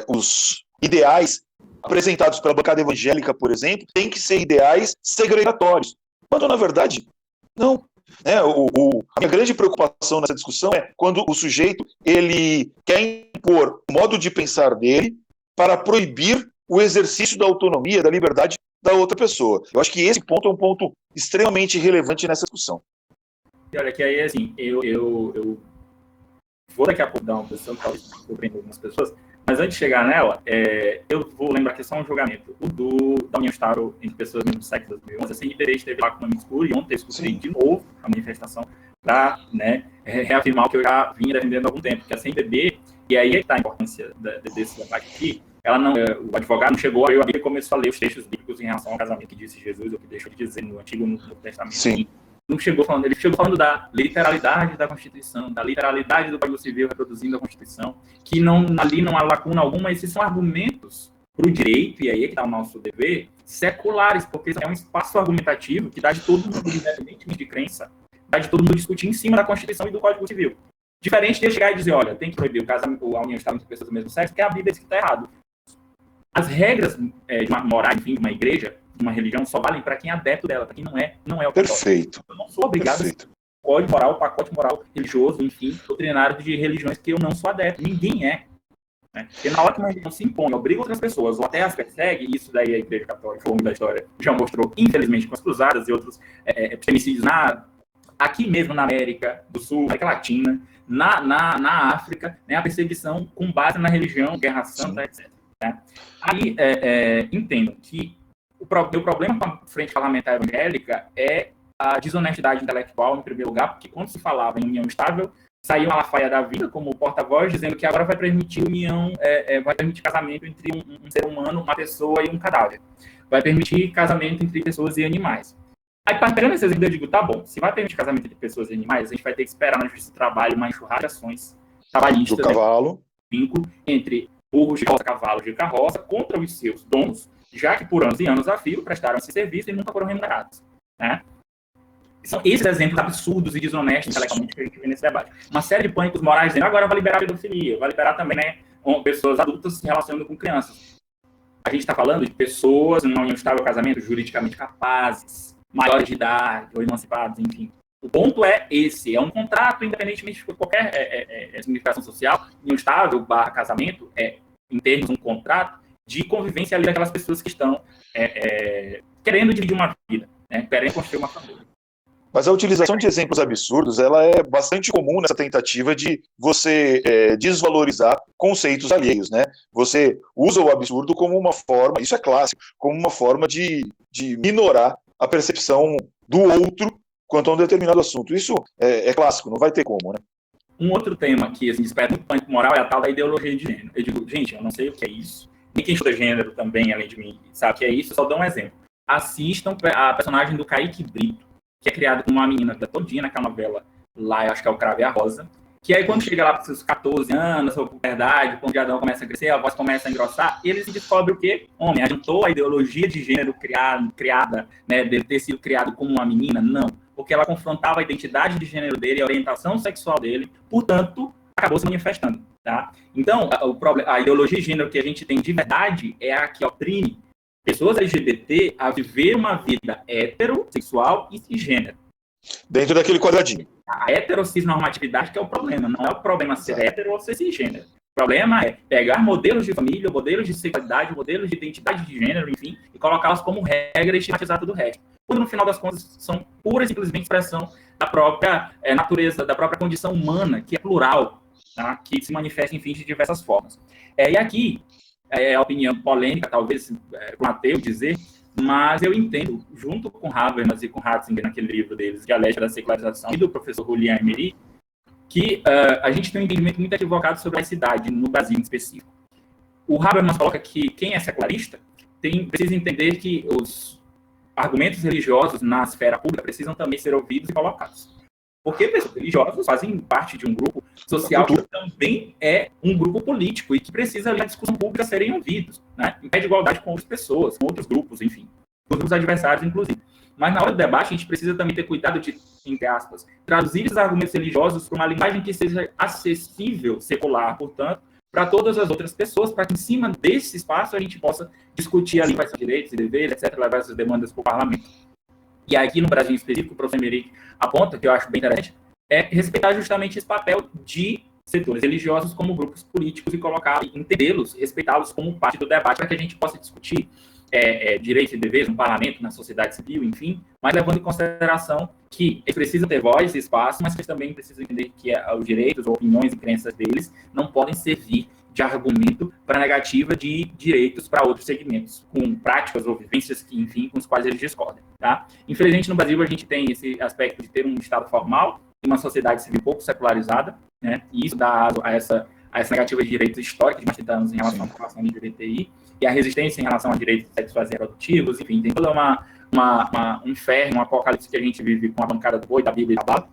os ideais apresentados pela bancada evangélica, por exemplo, têm que ser ideais segregatórios. Quando, na verdade, não. A minha grande preocupação nessa discussão é quando o sujeito ele quer impor o modo de pensar dele para proibir o exercício da autonomia, da liberdade da outra pessoa. Eu acho que esse ponto é um ponto extremamente relevante nessa discussão. E olha, que aí, assim, eu vou daqui a pouco dar uma posição, talvez surpreenda algumas pessoas, mas antes de chegar nela, eu vou lembrar que é só um julgamento. O da União Estável entre pessoas do mesmo sexo de 2011, a CNBB esteve lá com o nome escuro e ontem eu escutei de novo a manifestação para reafirmar o que eu já vinha defendendo há algum tempo, que a CNBB, e aí está a importância desse debate aqui, ela não, o advogado não chegou a ler a Bíblia e começou a ler os textos bíblicos em relação ao casamento que disse Jesus, ou que deixou de dizer no Antigo e no Novo Testamento. Sim. Não chegou falando, ele chegou falando da literalidade da Constituição, da literalidade do Código Civil reproduzindo a Constituição, que ali não há lacuna alguma. Esses são argumentos para o direito, e aí é que está o nosso dever, seculares, porque é um espaço argumentativo que dá de todo mundo, independentemente de crença, dá de todo mundo discutir em cima da Constituição e do Código Civil. Diferente de chegar e dizer, olha, tem que proibir o casamento, a união estável entre pessoas do mesmo sexo, porque a Bíblia diz que está errado. As regras de uma moral, enfim, de uma igreja, de uma religião, só valem para quem é adepto dela, para quem não é o Perfeito. Eu não sou obrigado a seguir o código moral, o pacote moral religioso, enfim, doutrinário de religiões que eu não sou adepto. Ninguém é. Né? Porque na hora que uma religião se impõe, obriga outras pessoas, ou até as persegue, e isso daí a Igreja Católica, ao longo da história, já mostrou, infelizmente, com as cruzadas e outros epistemicídios aqui mesmo na América do Sul, América Latina, na África, né, a perseguição com base na religião, guerra santa, etc. Né? Aí, entendam que o meu problema com a frente parlamentar evangélica é a desonestidade intelectual, em primeiro lugar, porque quando se falava em união estável, saiu a Malafaia da vida como porta-voz, dizendo que agora vai permitir união, vai permitir casamento entre um ser humano, uma pessoa e um cadáver. Vai permitir casamento entre pessoas e animais. Aí, pegando esse exemplo, eu digo, tá bom, se vai permitir casamento entre pessoas e animais, a gente vai ter que esperar na Justiça do Trabalho uma enxurrada de ações trabalhistas. Do cavalo. Vínculo entre burros de carroça, cavalos de carroça, contra os seus donos, já que por anos e anos a fio prestaram esse serviço e nunca foram remunerados. Né? São esses exemplos absurdos e desonestos intelectualmente que a gente vê nesse debate. Uma série de pânicos morais dizendo, agora vai liberar a pedofilia, vai liberar também pessoas adultas se relacionando com crianças. A gente está falando de pessoas não em um estável casamento juridicamente capazes, maiores de idade, ou emancipados, enfim. O ponto é esse, é um contrato, independentemente de qualquer significação social, em um estável casamento, em termos de um contrato de convivência ali daquelas pessoas que estão querendo dividir uma vida, né, querendo construir uma família. Mas a utilização de exemplos absurdos, ela é bastante comum nessa tentativa de você desvalorizar conceitos alheios, né? Você usa o absurdo como uma forma, isso é clássico, como uma forma de minorar a percepção do outro quanto a um determinado assunto. Isso é clássico, não vai ter como, né? Um outro tema que assim, desperta muito pânico moral é a tal da ideologia de gênero. Eu digo, gente, eu não sei o que é isso. Nem quem estuda gênero também, além de mim, sabe o que é isso. Eu só dou um exemplo. Assistam a personagem do Kaique Brito, que é criado com uma menina todinha naquela novela lá, eu acho que é o Cravo e a Rosa, que aí quando chega lá para os seus 14 anos, a puberdade, quando o diadão começa a crescer, a voz começa a engrossar, ele se descobre o quê? Homem, adiantou a ideologia de gênero criada, né, de ter sido criado como uma menina? Não, porque ela confrontava a identidade de gênero dele, a orientação sexual dele, portanto, acabou se manifestando, tá? Então, a ideologia de gênero que a gente tem de verdade é a que oprime pessoas LGBT a viver uma vida heterossexual e cisgênero. Dentro daquele quadradinho. A heterossexualidade que é o problema. Não é o problema ser hétero ou ser cisgênero. O problema é pegar modelos de família, modelos de sexualidade, modelos de identidade de gênero, enfim, e colocá-los como regra e estigmatizar tudo o resto. Quando, no final das contas, são pura e simplesmente expressão da própria natureza, da própria condição humana, que é plural, tá? Que se manifesta, enfim, de diversas formas. E aqui, é a opinião polêmica, talvez, com ateu dizer, mas eu entendo, junto com Habermas e com Ratzinger, naquele livro deles, Dialética da Secularização, e do professor Julian Emery, que a gente tem um entendimento muito equivocado sobre a laicidade, no Brasil em específico. O Habermas coloca que quem é secularista precisa entender que os argumentos religiosos na esfera pública precisam também ser ouvidos e colocados. Porque pessoas religiosas fazem parte de um grupo social que também é um grupo político e que precisa da discussão pública serem ouvidos, né? Em pé de igualdade com outras pessoas, com outros grupos, enfim, com grupos adversários, inclusive. Mas na hora do debate, a gente precisa também ter cuidado de, entre aspas, traduzir esses argumentos religiosos para uma linguagem que seja acessível, secular, portanto, para todas as outras pessoas, para que em cima desse espaço a gente possa discutir ali quais são direitos e deveres, etc., levar essas demandas para o parlamento. E aqui no Brasil em específico, o professor Emery aponta, que eu acho bem interessante, é respeitar justamente esse papel de setores religiosos como grupos políticos e colocar, entendê-los, respeitá-los como parte do debate para que a gente possa discutir direitos e deveres no parlamento, na sociedade civil, enfim, mas levando em consideração que eles precisam ter voz e espaço, mas que eles também precisam entender que os direitos, opiniões e crenças deles não podem servir de argumento para a negativa de direitos para outros segmentos, com práticas ou vivências que, enfim, com os quais eles discordam, tá? Infelizmente, no Brasil, a gente tem esse aspecto de ter um Estado formal e uma sociedade civil pouco secularizada, né? E isso dá a essa negativa de direitos históricos de mais de 30 anos em relação à população LGBTI e a resistência em relação a direitos sexuais e reprodutivos, enfim, tem toda um inferno, um apocalipse que a gente vive com a bancada do boi, da Bíblia e da Bala.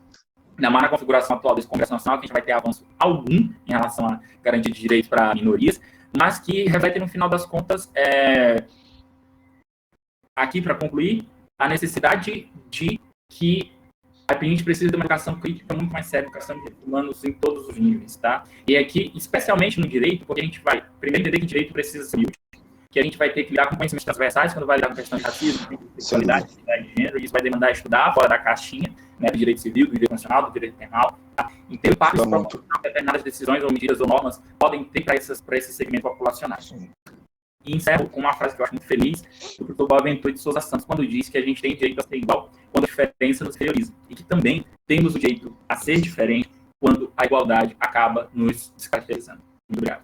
Ainda mais na configuração atual desse Congresso Nacional, que a gente vai ter avanço algum em relação à garantia de direitos para minorias, mas que refletem, no final das contas, aqui, para concluir, a necessidade de que a gente precisa de uma educação crítica muito mais séria, educação de direitos humanos em todos os níveis, tá? E aqui, especialmente no direito, porque a gente vai primeiro entender que o direito precisa ser útil, que a gente vai ter que lidar com conhecimentos transversais quando vai lidar com questão de racismo, de sexualidade, de gênero, e isso vai demandar estudar fora da caixinha, né, do direito civil, do direito nacional, do direito penal, tá? Então, impactos proporcionais que determinadas decisões ou medidas ou normas podem ter para esses segmentos populacionais. E encerro com uma frase que eu acho muito feliz do professor Boaventura de Souza Santos, quando diz que a gente tem direito a ser igual quando a diferença nos inferioriza, e que também temos o direito a ser diferente quando a igualdade acaba nos descaracterizando. Muito obrigado.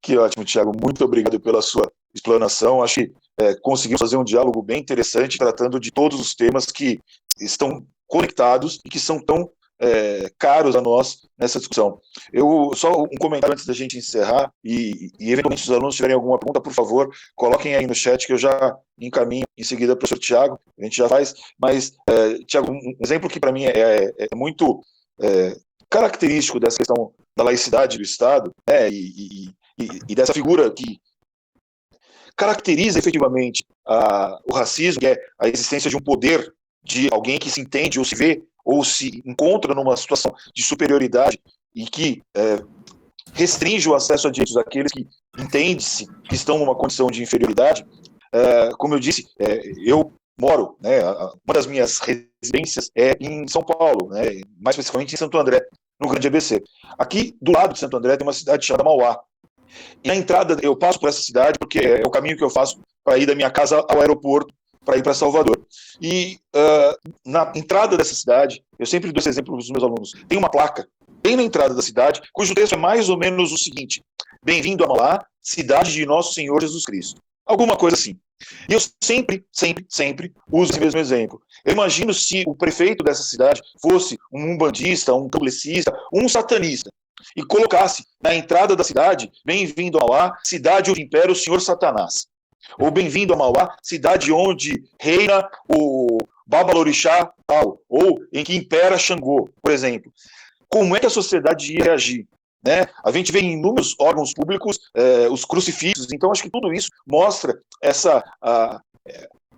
Que ótimo, Thiago. Muito obrigado pela sua explanação. Acho que conseguimos fazer um diálogo bem interessante, tratando de todos os temas que estão conectados e que são tão caros a nós nessa discussão. Só um comentário antes da gente encerrar, e eventualmente, se os alunos tiverem alguma pergunta, por favor, coloquem aí no chat que eu já encaminho em seguida para o professor Thiago, a gente já faz, mas, Thiago, um exemplo que para mim é muito característico dessa questão da laicidade do Estado, e dessa figura que caracteriza efetivamente o racismo, que é a existência de um poder de alguém que se entende ou se vê ou se encontra numa situação de superioridade e que restringe o acesso a direitos daqueles que entende-se que estão numa condição de inferioridade. Como eu disse, eu moro, né, uma das minhas residências é em São Paulo, né, mais especificamente em Santo André, no Grande ABC. Aqui, do lado de Santo André, tem uma cidade chamada Mauá. E na entrada, eu passo por essa cidade porque é o caminho que eu faço para ir da minha casa ao aeroporto, para ir para Salvador. E na entrada dessa cidade, eu sempre dou esse exemplo para os meus alunos, tem uma placa bem na entrada da cidade, cujo texto é mais ou menos o seguinte: bem-vindo a Mauá, cidade de nosso Senhor Jesus Cristo. Alguma coisa assim. E eu sempre uso esse mesmo exemplo. Eu imagino se o prefeito dessa cidade fosse um umbandista, um candomblessista, um satanista, e colocasse na entrada da cidade, bem-vindo a Mauá, cidade onde impera o Senhor Satanás. Ou bem-vindo a Mauá, cidade onde reina o Babalorixá tal, ou em que impera Xangô, por exemplo. Como é que a sociedade ia reagir? Né? A gente vê em inúmeros órgãos públicos os crucifixos, então acho que tudo isso mostra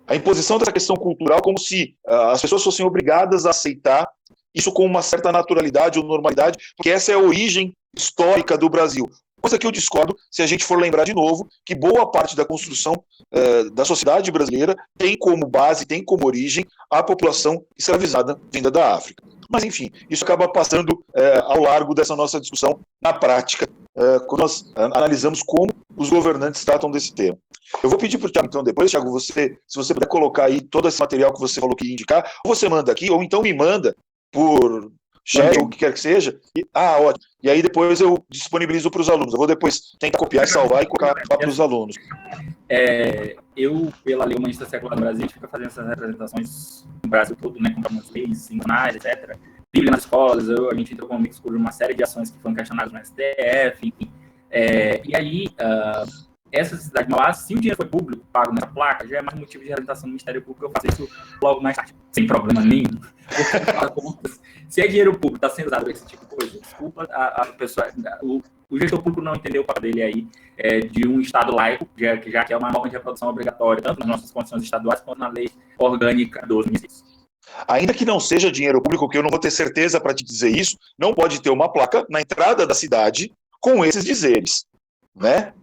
a imposição dessa questão cultural como se as pessoas fossem obrigadas a aceitar isso com uma certa naturalidade ou normalidade, porque essa é a origem histórica do Brasil. Coisa que eu discordo se a gente for lembrar de novo que boa parte da construção da sociedade brasileira tem como base, tem como origem a população escravizada vinda da África. Mas, enfim, isso acaba passando ao largo dessa nossa discussão na prática, quando nós analisamos como os governantes tratam desse tema. Eu vou pedir para o Thiago, então, depois, Thiago, se você puder colocar aí todo esse material que você falou que ia indicar, ou você manda aqui, ou então me manda por chat, ou o que quer que seja. Ótimo. E aí depois eu disponibilizo para os alunos. Eu vou depois tentar copiar e salvar e colocar para os alunos. Eu, pela Lei Humanista Secular do Brasil, a gente fica fazendo essas representações no Brasil todo, né, com algumas leis, sinais, etc. Bíblia nas escolas, a gente entrou com amigos por uma série de ações que foram questionadas no STF, enfim. E aí, essa cidade de Mauá, se o dinheiro foi público, pago nessa placa, já é mais motivo de representação do Ministério Público, eu faço isso logo mais tarde, sem problema nenhum. Se é dinheiro público, está sendo usado para esse tipo de coisa, desculpa a pessoa, o gestor público não entendeu o papel dele aí de um Estado laico, já que é uma norma de reprodução obrigatória, tanto nas nossas condições estaduais quanto na lei orgânica dos municípios. Ainda que não seja dinheiro público, que eu não vou ter certeza para te dizer isso, não pode ter uma placa na entrada da cidade com esses dizeres, né?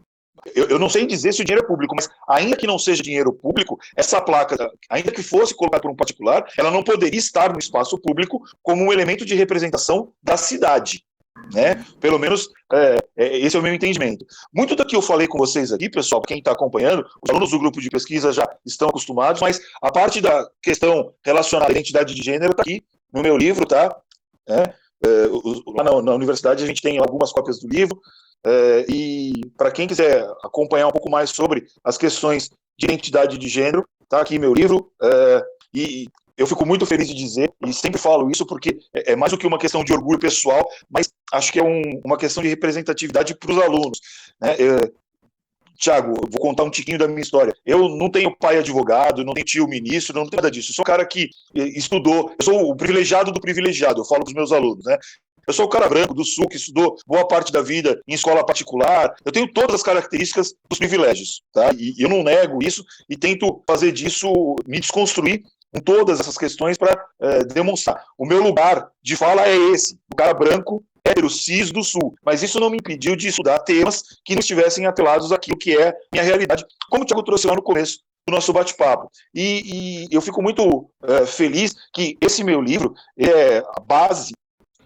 Eu não sei dizer se o dinheiro é público, mas ainda que não seja dinheiro público, essa placa, ainda que fosse colocada por um particular, ela não poderia estar no espaço público como um elemento de representação da cidade, né? Pelo menos esse é o meu entendimento. Muito do que eu falei com vocês aqui, pessoal, quem está acompanhando, os alunos do grupo de pesquisa já estão acostumados, mas a parte da questão relacionada à identidade de gênero está aqui no meu livro, tá? Lá na universidade a gente tem algumas cópias do livro. E para quem quiser acompanhar um pouco mais sobre as questões de identidade de gênero, tá aqui meu livro, e eu fico muito feliz de dizer, e sempre falo isso porque é mais do que uma questão de orgulho pessoal, mas acho que é uma questão de representatividade para os alunos, né? Tiago, vou contar um tiquinho da minha história. Eu não tenho pai advogado, não tenho tio ministro, não tenho nada disso. Eu sou um cara que estudou, eu sou o privilegiado do privilegiado, eu falo para os meus alunos, né? Eu sou o cara branco do Sul, que estudou boa parte da vida em escola particular. Eu tenho todas as características dos privilégios, tá? E eu não nego isso e tento fazer disso, me desconstruir com todas essas questões para demonstrar. O meu lugar de fala é esse, o cara branco, hétero, cis do Sul. Mas isso não me impediu de estudar temas que não estivessem atrelados àquilo que é minha realidade, como o Thiago trouxe lá no começo do nosso bate-papo. E eu fico muito feliz que esse meu livro é a base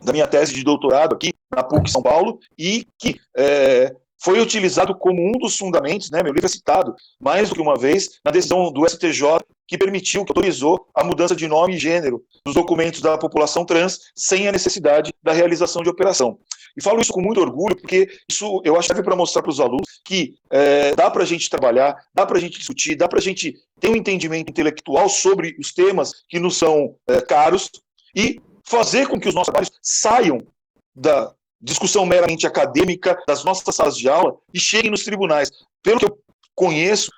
da minha tese de doutorado aqui na PUC São Paulo, e que foi utilizado como um dos fundamentos, né, meu livro é citado mais do que uma vez na decisão do STJ que permitiu, que autorizou a mudança de nome e gênero dos documentos da população trans sem a necessidade da realização de operação. E falo isso com muito orgulho, porque isso eu acho que serve para mostrar para os alunos que dá para a gente trabalhar, dá para a gente discutir, dá para a gente ter um entendimento intelectual sobre os temas que nos são caros e fazer com que os nossos trabalhos saiam da discussão meramente acadêmica das nossas salas de aula e cheguem nos tribunais. Pelo que eu conheço,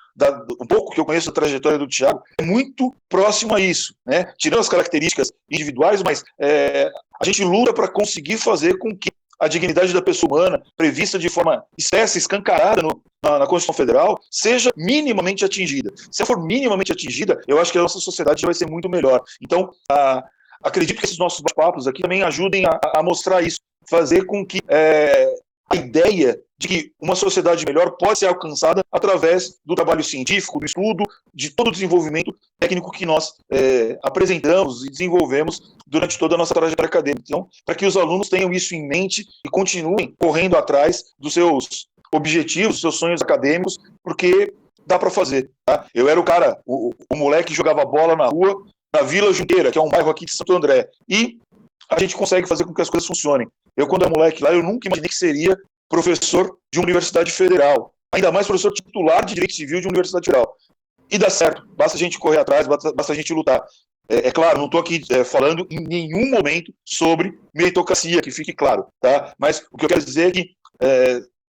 um pouco que eu conheço da trajetória do Thiago, é muito próximo a isso, né? Tirando as características individuais, mas a gente luta para conseguir fazer com que a dignidade da pessoa humana, prevista de forma expressa, escancarada na Constituição Federal, seja minimamente atingida. Se ela for minimamente atingida, eu acho que a nossa sociedade vai ser muito melhor. Então, acredito que esses nossos bate-papos aqui também ajudem a mostrar isso, fazer com que a ideia de que uma sociedade melhor pode ser alcançada através do trabalho científico, do estudo, de todo o desenvolvimento técnico que nós apresentamos e desenvolvemos durante toda a nossa trajetória acadêmica. Então, para que os alunos tenham isso em mente e continuem correndo atrás dos seus objetivos, dos seus sonhos acadêmicos, porque dá para fazer. Tá? Eu era o cara, o moleque que jogava bola na rua, na Vila Junqueira, que é um bairro aqui de Santo André. E a gente consegue fazer com que as coisas funcionem. Eu, quando era moleque lá, eu nunca imaginei que seria professor de uma universidade federal. Ainda mais professor titular de Direito Civil de uma universidade federal. E dá certo. Basta a gente correr atrás, basta a gente lutar. É claro, não estou aqui falando em nenhum momento sobre meritocracia, que fique claro. Tá? Mas o que eu quero dizer é que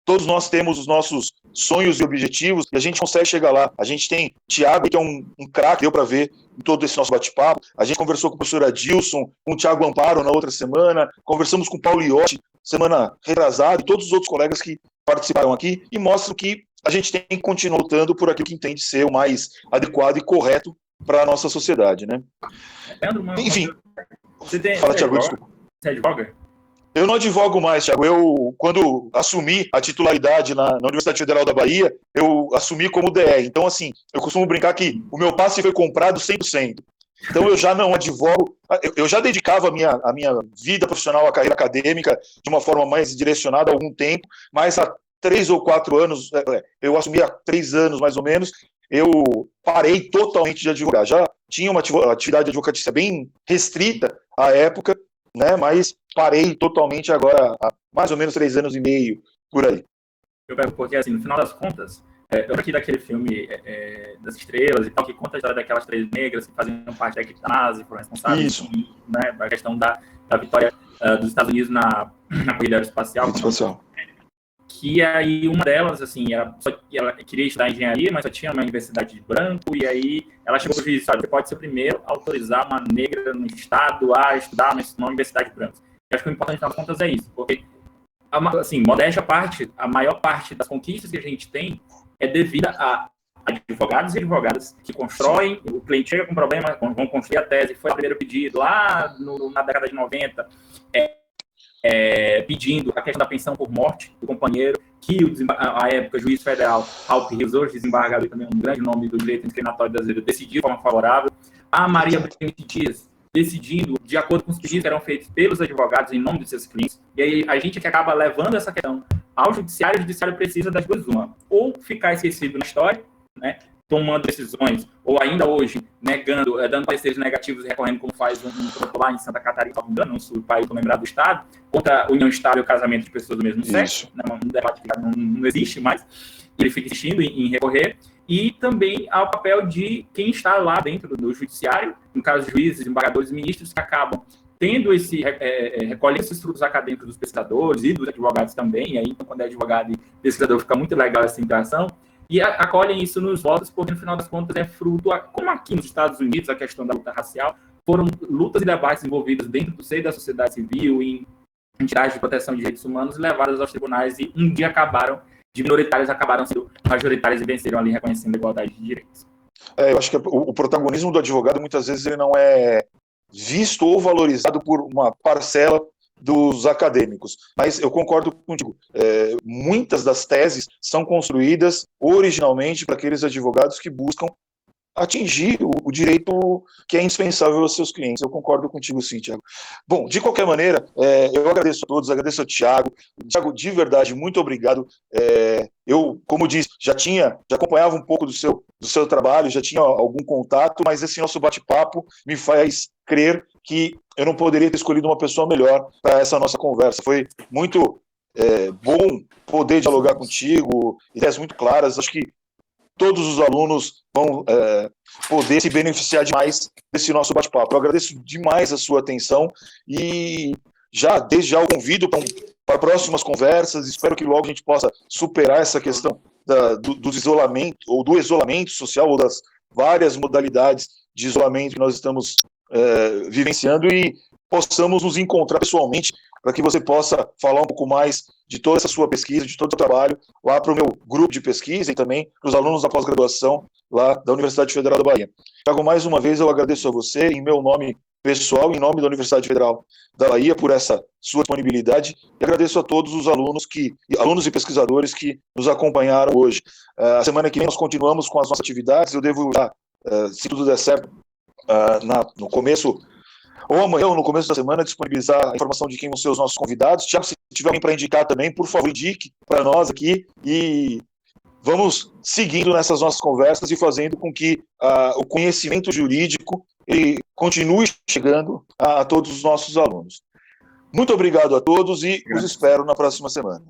todos nós temos os nossos sonhos e objetivos e a gente consegue chegar lá. A gente tem Tiago, que é um craque, deu para ver em todo esse nosso bate-papo. A gente conversou com o professor Adilson, com o Tiago Amparo na outra semana, conversamos com o Paulo Iotti semana retrasada e todos os outros colegas que participaram aqui e mostram que a gente tem que continuar lutando por aquilo que entende ser o mais adequado e correto para a nossa sociedade, né? Enfim, fala, Tiago, desculpa. Você advoga? Eu não advogo mais, Thiago. Eu, quando assumi a titularidade na Universidade Federal da Bahia, eu assumi como DE. Então, assim, eu costumo brincar que o meu passe foi comprado 100%. Então, eu já não advogo. Eu já dedicava a minha vida profissional à carreira acadêmica de uma forma mais direcionada há algum tempo, mas há 3 ou 4 anos, eu assumi há 3 anos mais ou menos, eu parei totalmente de advogar. Já tinha uma atividade advocatícia bem restrita à época, né, mas parei totalmente agora há mais ou menos 3 anos e meio, por aí. Eu pego porque, assim, no final das contas, eu aqui daquele filme das estrelas e tal, que conta a história daquelas 3 negras que faziam parte da equipe da NASA e foram responsáveis, né, da questão da vitória dos Estados Unidos na corrida aeroespacial. Que aí uma delas, assim, ela queria estudar engenharia, mas só tinha uma universidade de branco, e aí ela chegou para o juiz, sabe, você pode ser o primeiro a autorizar uma negra no estado a estudar numa universidade de branco. Eu acho que o importante, nas contas, é isso, porque, assim, modéstia à parte, a maior parte das conquistas que a gente tem é devida a advogados e advogadas que constroem, o cliente chega com problema, vão construir a tese, foi o primeiro pedido lá na década de 90, pedindo a questão da pensão por morte do companheiro, que a época o juiz federal Alpe Rios, hoje desembargador e também um grande nome do direito discriminatório brasileiro, decidiu de forma favorável. A Maria Brenite Dias decidindo de acordo com os pedidos que eram feitos pelos advogados em nome dos seus clientes. E aí a gente que acaba levando essa questão ao judiciário, o judiciário precisa das duas uma. Ou ficar esquecido na história, né, tomando decisões, ou ainda hoje negando, dando pareceres negativos e recorrendo, como faz um lá em Santa Catarina, não no sul do país, estou lembrado do estado, contra a união estável e o casamento de pessoas do mesmo sexo, né, um debate que não existe mais, ele fica insistindo em recorrer, e também ao papel de quem está lá dentro do judiciário, no caso juízes, embargadores e ministros, que acabam tendo recolhendo esses frutos acadêmicos dos pesquisadores e dos advogados também, e aí então, quando é advogado e pesquisador fica muito legal essa interação, e acolhem isso nos votos, porque no final das contas é fruto, como aqui nos Estados Unidos, a questão da luta racial, foram lutas e debates envolvidos dentro do seio da sociedade civil, em entidades de proteção de direitos humanos, levadas aos tribunais e um dia de minoritários acabaram sendo majoritários e venceram ali reconhecendo a igualdade de direitos. Eu acho que o protagonismo do advogado muitas vezes ele não é visto ou valorizado por uma parcela dos acadêmicos, mas eu concordo contigo, muitas das teses são construídas originalmente para aqueles advogados que buscam atingir o direito que é indispensável aos seus clientes. Eu concordo contigo sim, Thiago. Bom, de qualquer maneira, eu agradeço a todos, agradeço ao Thiago. Thiago, de verdade, muito obrigado. Eu, como disse, já acompanhava um pouco do seu trabalho, já tinha algum contato, mas esse nosso bate-papo me faz crer que eu não poderia ter escolhido uma pessoa melhor para essa nossa conversa. Foi muito bom poder dialogar contigo, ideias muito claras. Acho que todos os alunos vão poder se beneficiar demais desse nosso bate-papo. Eu agradeço demais a sua atenção e desde já o convido para próximas conversas. Espero que logo a gente possa superar essa questão do isolamento, ou do isolamento social, ou das várias modalidades de isolamento que nós estamos vivenciando e possamos nos encontrar pessoalmente para que você possa falar um pouco mais de toda essa sua pesquisa, de todo o seu trabalho, lá para o meu grupo de pesquisa e também para os alunos da pós-graduação lá da Universidade Federal da Bahia. Thiago, mais uma vez eu agradeço a você, em meu nome pessoal, em nome da Universidade Federal da Bahia, por essa sua disponibilidade, e agradeço a todos os alunos e pesquisadores que nos acompanharam hoje. A semana que vem nós continuamos com as nossas atividades, eu devo já, se tudo der certo, no começo ou amanhã ou no começo da semana, disponibilizar a informação de quem vão ser os nossos convidados. Tiago, se tiver alguém para indicar também, por favor, indique para nós aqui e vamos seguindo nessas nossas conversas e fazendo com que o conhecimento jurídico continue chegando a todos os nossos alunos. Muito obrigado a todos e os espero na próxima semana.